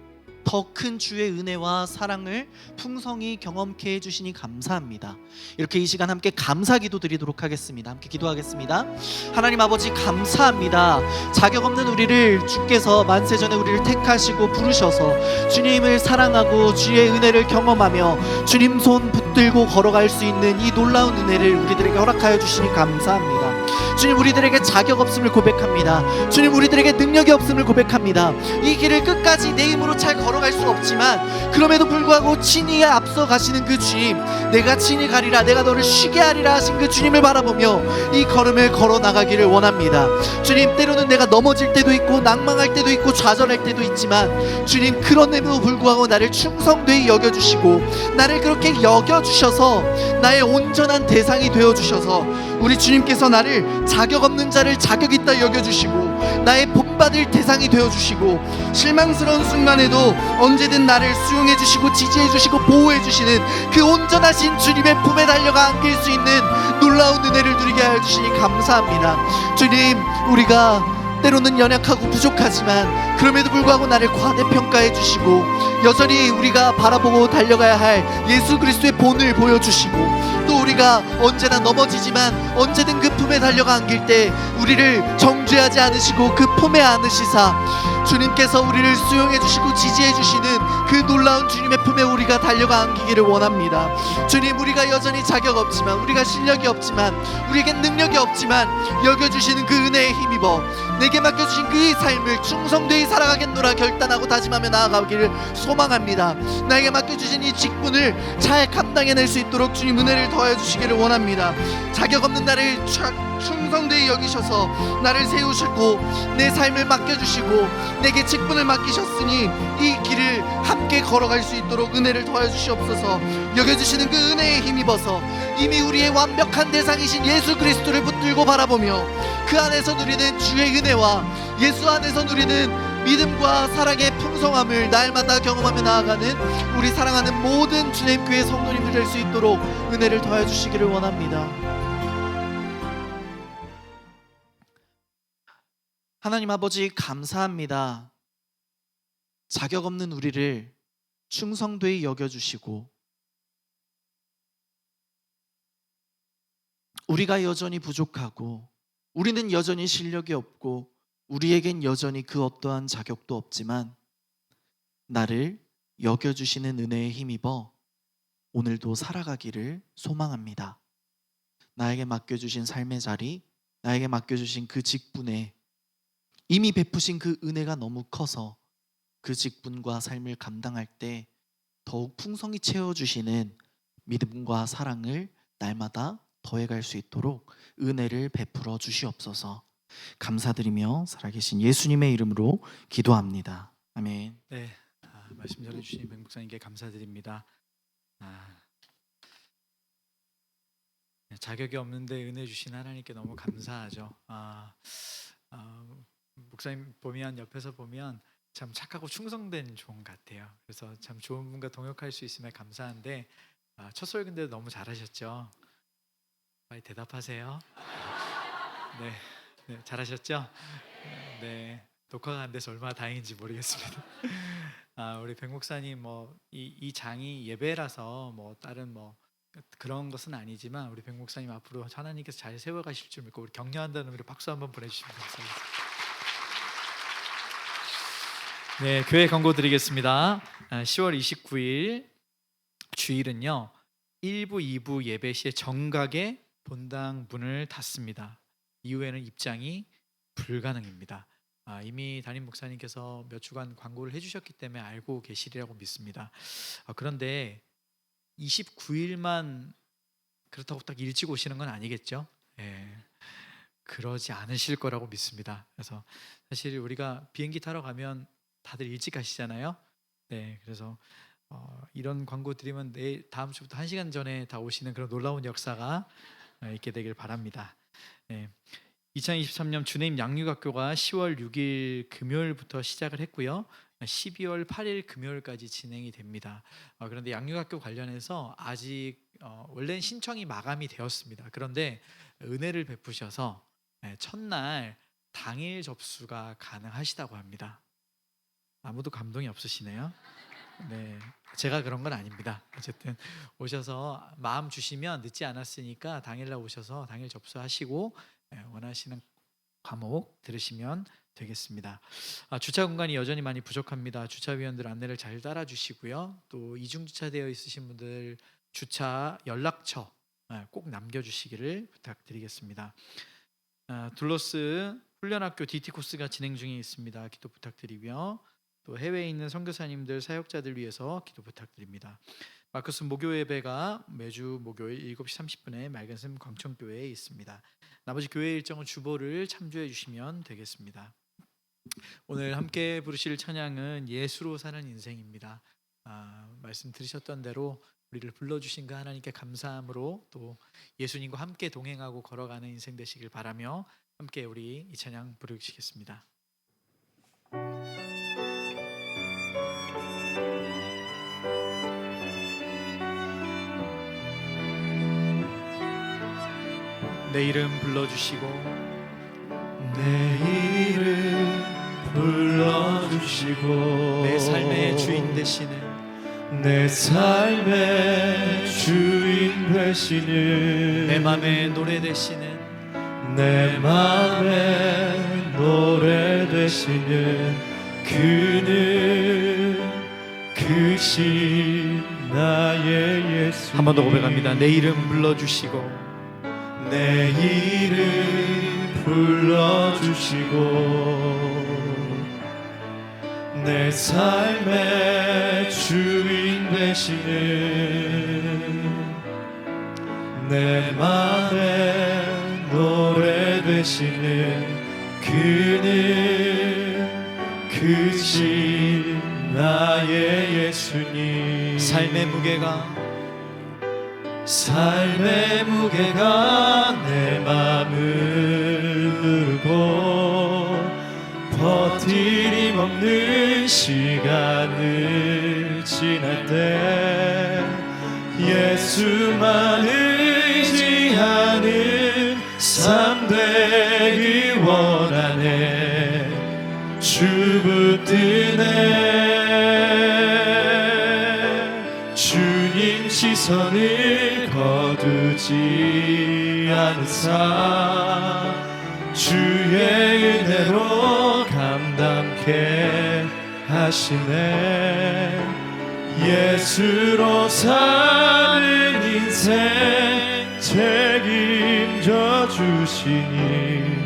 E: 더 큰 주의 은혜와 사랑을 풍성히 경험케 해주시니 감사합니다. 이렇게 이 시간 함께 감사 기도 드리도록 하겠습니다. 함께 기도하겠습니다. 하나님 아버지, 감사합니다. 자격 없는 우리를 주께서 만세전에 우리를 택하시고 부르셔서 주님을 사랑하고 주의 은혜를 경험하며 주님 손 붙들고 걸어갈 수 있는 이 놀라운 은혜를 우리들에게 허락하여 주시니 감사합니다. 주님, 우리들에게 자격 없음을 고백합니다. 주님, 우리들에게 능력이 없음을 고백합니다. 이 길을 끝까지 내 힘으로 잘 걸어갈 수 없지만 그럼에도 불구하고 친히 앞서 가시는 그 주님, 내가 친히 가리라, 내가 너를 쉬게 하리라 하신 그 주님을 바라보며 이 걸음을 걸어 나가기를 원합니다. 주님, 때로는 내가 넘어질 때도 있고 낭망할 때도 있고 좌절할 때도 있지만 주님, 그럼에도 불구하고 나를 충성되이 여겨주시고 나를 그렇게 여겨주셔서 나의 온전한 대상이 되어주셔서 우리 주님께서 나를 자격 없는 자를 자격 있다 여겨주시고 나의 본받을 대상이 되어주시고 실망스러운 순간에도 언제든 나를 수용해주시고 지지해주시고 보호해주시는 그 온전하신 주님의 품에 달려가 안길 수 있는 놀라운 은혜를 누리게 하여 주시니 감사합니다. 주님, 우리가 때로는 연약하고 부족하지만 그럼에도 불구하고 나를 과대평가해 주시고 여전히 우리가 바라보고 달려가야 할 예수 그리스도의 본을 보여주시고 또 우리가 언제나 넘어지지만 언제든 그 품에 달려가 안길 때 우리를 정죄하지 않으시고 그 품에 안으시사 주님께서 우리를 수용해 주시고 지지해 주시는 그 놀라운 주님의 품에 우리가 달려가 안기기를 원합니다. 주님, 우리가 여전히 자격 없지만 우리가 실력이 없지만 우리에겐 능력이 없지만 여겨주시는 그 은혜에 힘입어 내게 맡겨주신 그 삶을 충성되이 살아가겠노라 결단하고 다짐하며 나아가기를 소망합니다. 나에게 맡겨주신 이 직분을 잘 감당해낼 수 있도록 주님 은혜를 더해 주시기를 원합니다. 자격 없는 나를 충성되이 여기셔서 나를 세우시고 내 삶을 맡겨주시고 내게 직분을 맡기셨으니 이 길을 함께 걸어갈 수 있도록 은혜를 더해 주시옵소서. 여겨주시는 그 은혜에 힘입어서 이미 우리의 완벽한 대상이신 예수 그리스도를 붙들고 바라보며 그 안에서 누리는 주의 은혜와 예수 안에서 누리는 믿음과 사랑의 풍성함을 날마다 경험하며 나아가는 우리 사랑하는 모든 주님 교회 성도님들 될 수 있도록 은혜를 더해 주시기를 원합니다. 하나님 아버지, 감사합니다. 자격 없는 우리를 충성되이 여겨주시고 우리가 여전히 부족하고 우리는 여전히 실력이 없고 우리에겐 여전히 그 어떠한 자격도 없지만 나를 여겨주시는 은혜에 힘입어 오늘도 살아가기를 소망합니다. 나에게 맡겨주신 삶의 자리, 나에게 맡겨주신 그 직분에 이미 베푸신 그 은혜가 너무 커서 그 직분과 삶을 감당할 때 더욱 풍성히 채워주시는 믿음과 사랑을 날마다 더해갈 수 있도록 은혜를 베풀어 주시옵소서. 감사드리며 살아계신 예수님의 이름으로 기도합니다. 아멘.
F: 네, 말씀 전해주신 백 목사님께 감사드립니다. 자격이 없는데 은혜 주신 하나님께 너무 감사하죠. 목사님 보면 옆에서 보면 참 착하고 충성된 종 같아요. 그래서 참 좋은 분과 동역할 수 있음에 감사한데 첫 소리 근데 너무 잘하셨죠? 빨리 대답하세요. 네, 네 잘하셨죠? 네, 녹화가 안 돼서 얼마나 다행인지 모르겠습니다. 우리 백 목사님 이 장이 예배라서 다른 그런 것은 아니지만 우리 백 목사님 앞으로 하나님께서 잘 세워가실 줄 믿고 우리 격려한다는 의미로 박수 한번 보내주시면 감사하겠습니다. 네, 교회 광고 드리겠습니다. 10월 29일 주일은요 1부, 2부 예배 시에 정각에 본당 문을 닫습니다. 이후에는 입장이 불가능입니다. 이미 담임 목사님께서 몇 주간 광고를 해주셨기 때문에 알고 계시리라고 믿습니다. 그런데 29일만 그렇다고 딱 일찍 오시는 건 아니겠죠? 그러지 않으실 거라고 믿습니다. 그래서 사실 우리가 비행기 타러 가면 다들 일찍 가시잖아요. 네, 그래서 이런 광고 드리면 내일 다음 주부터 1시간 전에 다 오시는 그런 놀라운 역사가 있게 되길 바랍니다. 2023년 주내임 양육학교가 10월 6일 금요일부터 시작을 했고요. 12월 8일 금요일까지 진행이 됩니다. 그런데 양육학교 관련해서 아직 원래는 신청이 마감이 되었습니다. 그런데 은혜를 베푸셔서 첫날 당일 접수가 가능하시다고 합니다. 아무도 감동이 없으시네요. 네, 제가 그런 건 아닙니다. 어쨌든 오셔서 마음 주시면 늦지 않았으니까 당일날 오셔서 당일 접수하시고 원하시는 과목 들으시면 되겠습니다. 주차 공간이 여전히 많이 부족합니다. 주차위원들 안내를 잘 따라주시고요. 또 이중 주차되어 있으신 분들 주차 연락처 꼭 남겨주시기를 부탁드리겠습니다. 둘러스 훈련학교 DT 코스가 진행 중에 있습니다. 기도 부탁드리고요. 또 해외에 있는 선교사님들 사역자들 위해서 기도 부탁드립니다. 마크스 목요 예배가 매주 목요일 7시 30분에 맑은샘 광천교회에 있습니다. 나머지 교회 일정은 주보를 참조해 주시면 되겠습니다. 오늘 함께 부르실 찬양은 예수로 사는 인생입니다. 말씀 들으셨던 대로 우리를 불러주신 그 하나님께 감사함으로 또 예수님과 함께 동행하고 걸어가는 인생 되시길 바라며 함께 우리 이 찬양 부르시겠습니다. 내 이름 불러주시고
G: 내 이름 불러주시고
F: 내 삶의 주인 되시는
G: 내 삶의 주인 되시는
F: 내 맘의 노래 되시는
G: 내 맘의 노래 되시는 그는 그신 나의 예수.
F: 한 번 더 고백합니다. 내 이름 불러주시고
G: 내 이름 불러주시고 내 삶의 주인 되시는 내 맘의 노래 되시는 그는 그신 나의 예수님.
F: 삶의 무게가
G: 내 맘을 누르고 버티림 없는 시간을 지날 때 예수만 의지하는 삶 되길 원하네. 주붙드네. 주님 시선을 거두지 않으사 주의 은혜로 감당케 하시네. 예수로 사는 인생 책임져 주시니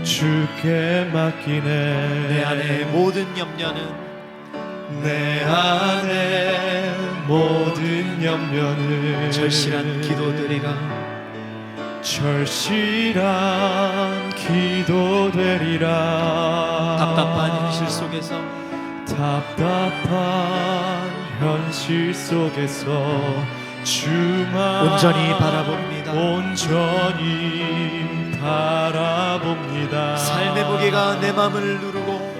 G: 주께 맡기네.
F: 내 안의 모든 염려는
G: 내 안에 모든 염려는
F: 절실한 기도드리라.
G: 절실한 기도되리라.
F: 답답한 현실 속에서
G: 답답한 현실 속에서 주만
F: 온전히 바라봅니다.
G: 온전히 바라봅니다.
F: 삶의 무게가 내 마음을 누르고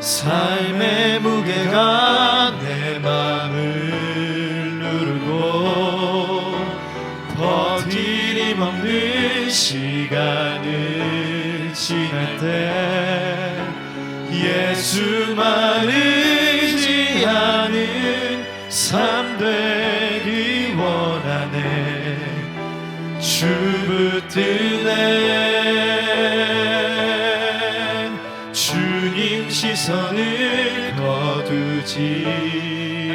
G: 삶의 무게가 내 맘을 누르고 버티림 없는 시간을 지날 때 예수만 의지하는 삶 되기 원하네. 주 붙드네. 주님 시선을 거두지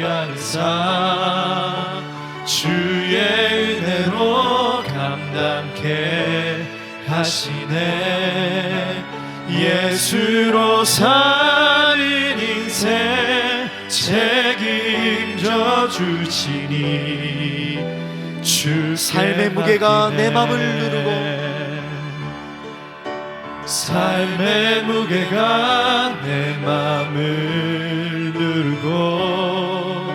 G: 않은 삶 주의 은혜로 감당케 하시네. 예수로 사는 인생 책임져 주시니 주
E: 삶의 무게가 내 맘을 누르고
G: 삶의 무게가 내 맘을 누르고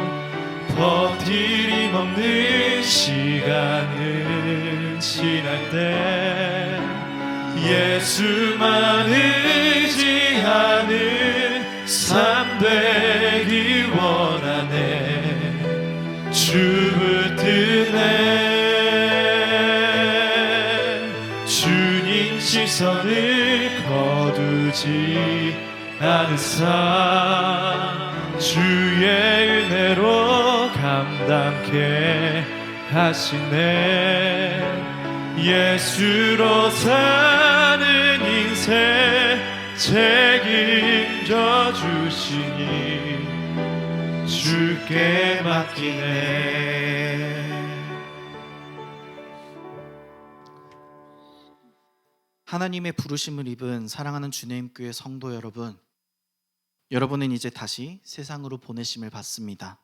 G: 버티림 없는 시간을 지날 때 예수만 의지하는 삶 되기 원하네. 주 붙드네. 주님 시선을 거두지 않은 삶 주의 은혜로 감당케 하시네. 예수로 사는 인생 책임져 주시니 주께 맡기네.
E: 하나님의 부르심을 입은 사랑하는 주님 교회 성도 여러분, 여러분은 이제 다시 세상으로 보내심을 받습니다.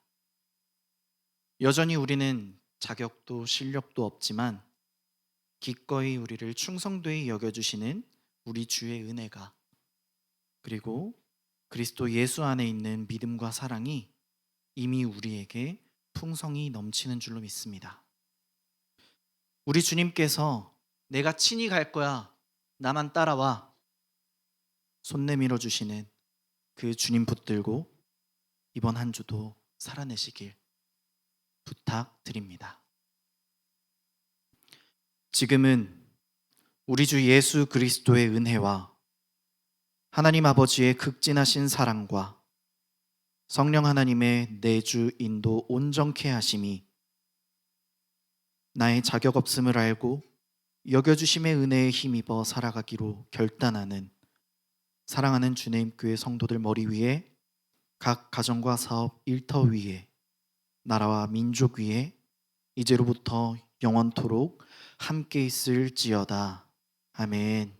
E: 여전히 우리는 자격도 실력도 없지만 기꺼이 우리를 충성되이 여겨주시는 우리 주의 은혜가, 그리고 그리스도 예수 안에 있는 믿음과 사랑이 이미 우리에게 풍성히 넘치는 줄로 믿습니다. 우리 주님께서 내가 친히 갈 거야, 나만 따라와, 손 내밀어 주시는 그 주님 붙들고 이번 한 주도 살아내시길 부탁드립니다. 지금은 우리 주 예수 그리스도의 은혜와 하나님 아버지의 극진하신 사랑과 성령 하나님의 내주 인도 온전케 하심이 나의 자격 없음을 알고 여겨주심의 은혜에 힘입어 살아가기로 결단하는 사랑하는 주님 교회 성도들 머리 위에, 각 가정과 사업 일터 위에, 나라와 민족 위에 이제로부터 영원토록 함께 있을지어다. 아멘.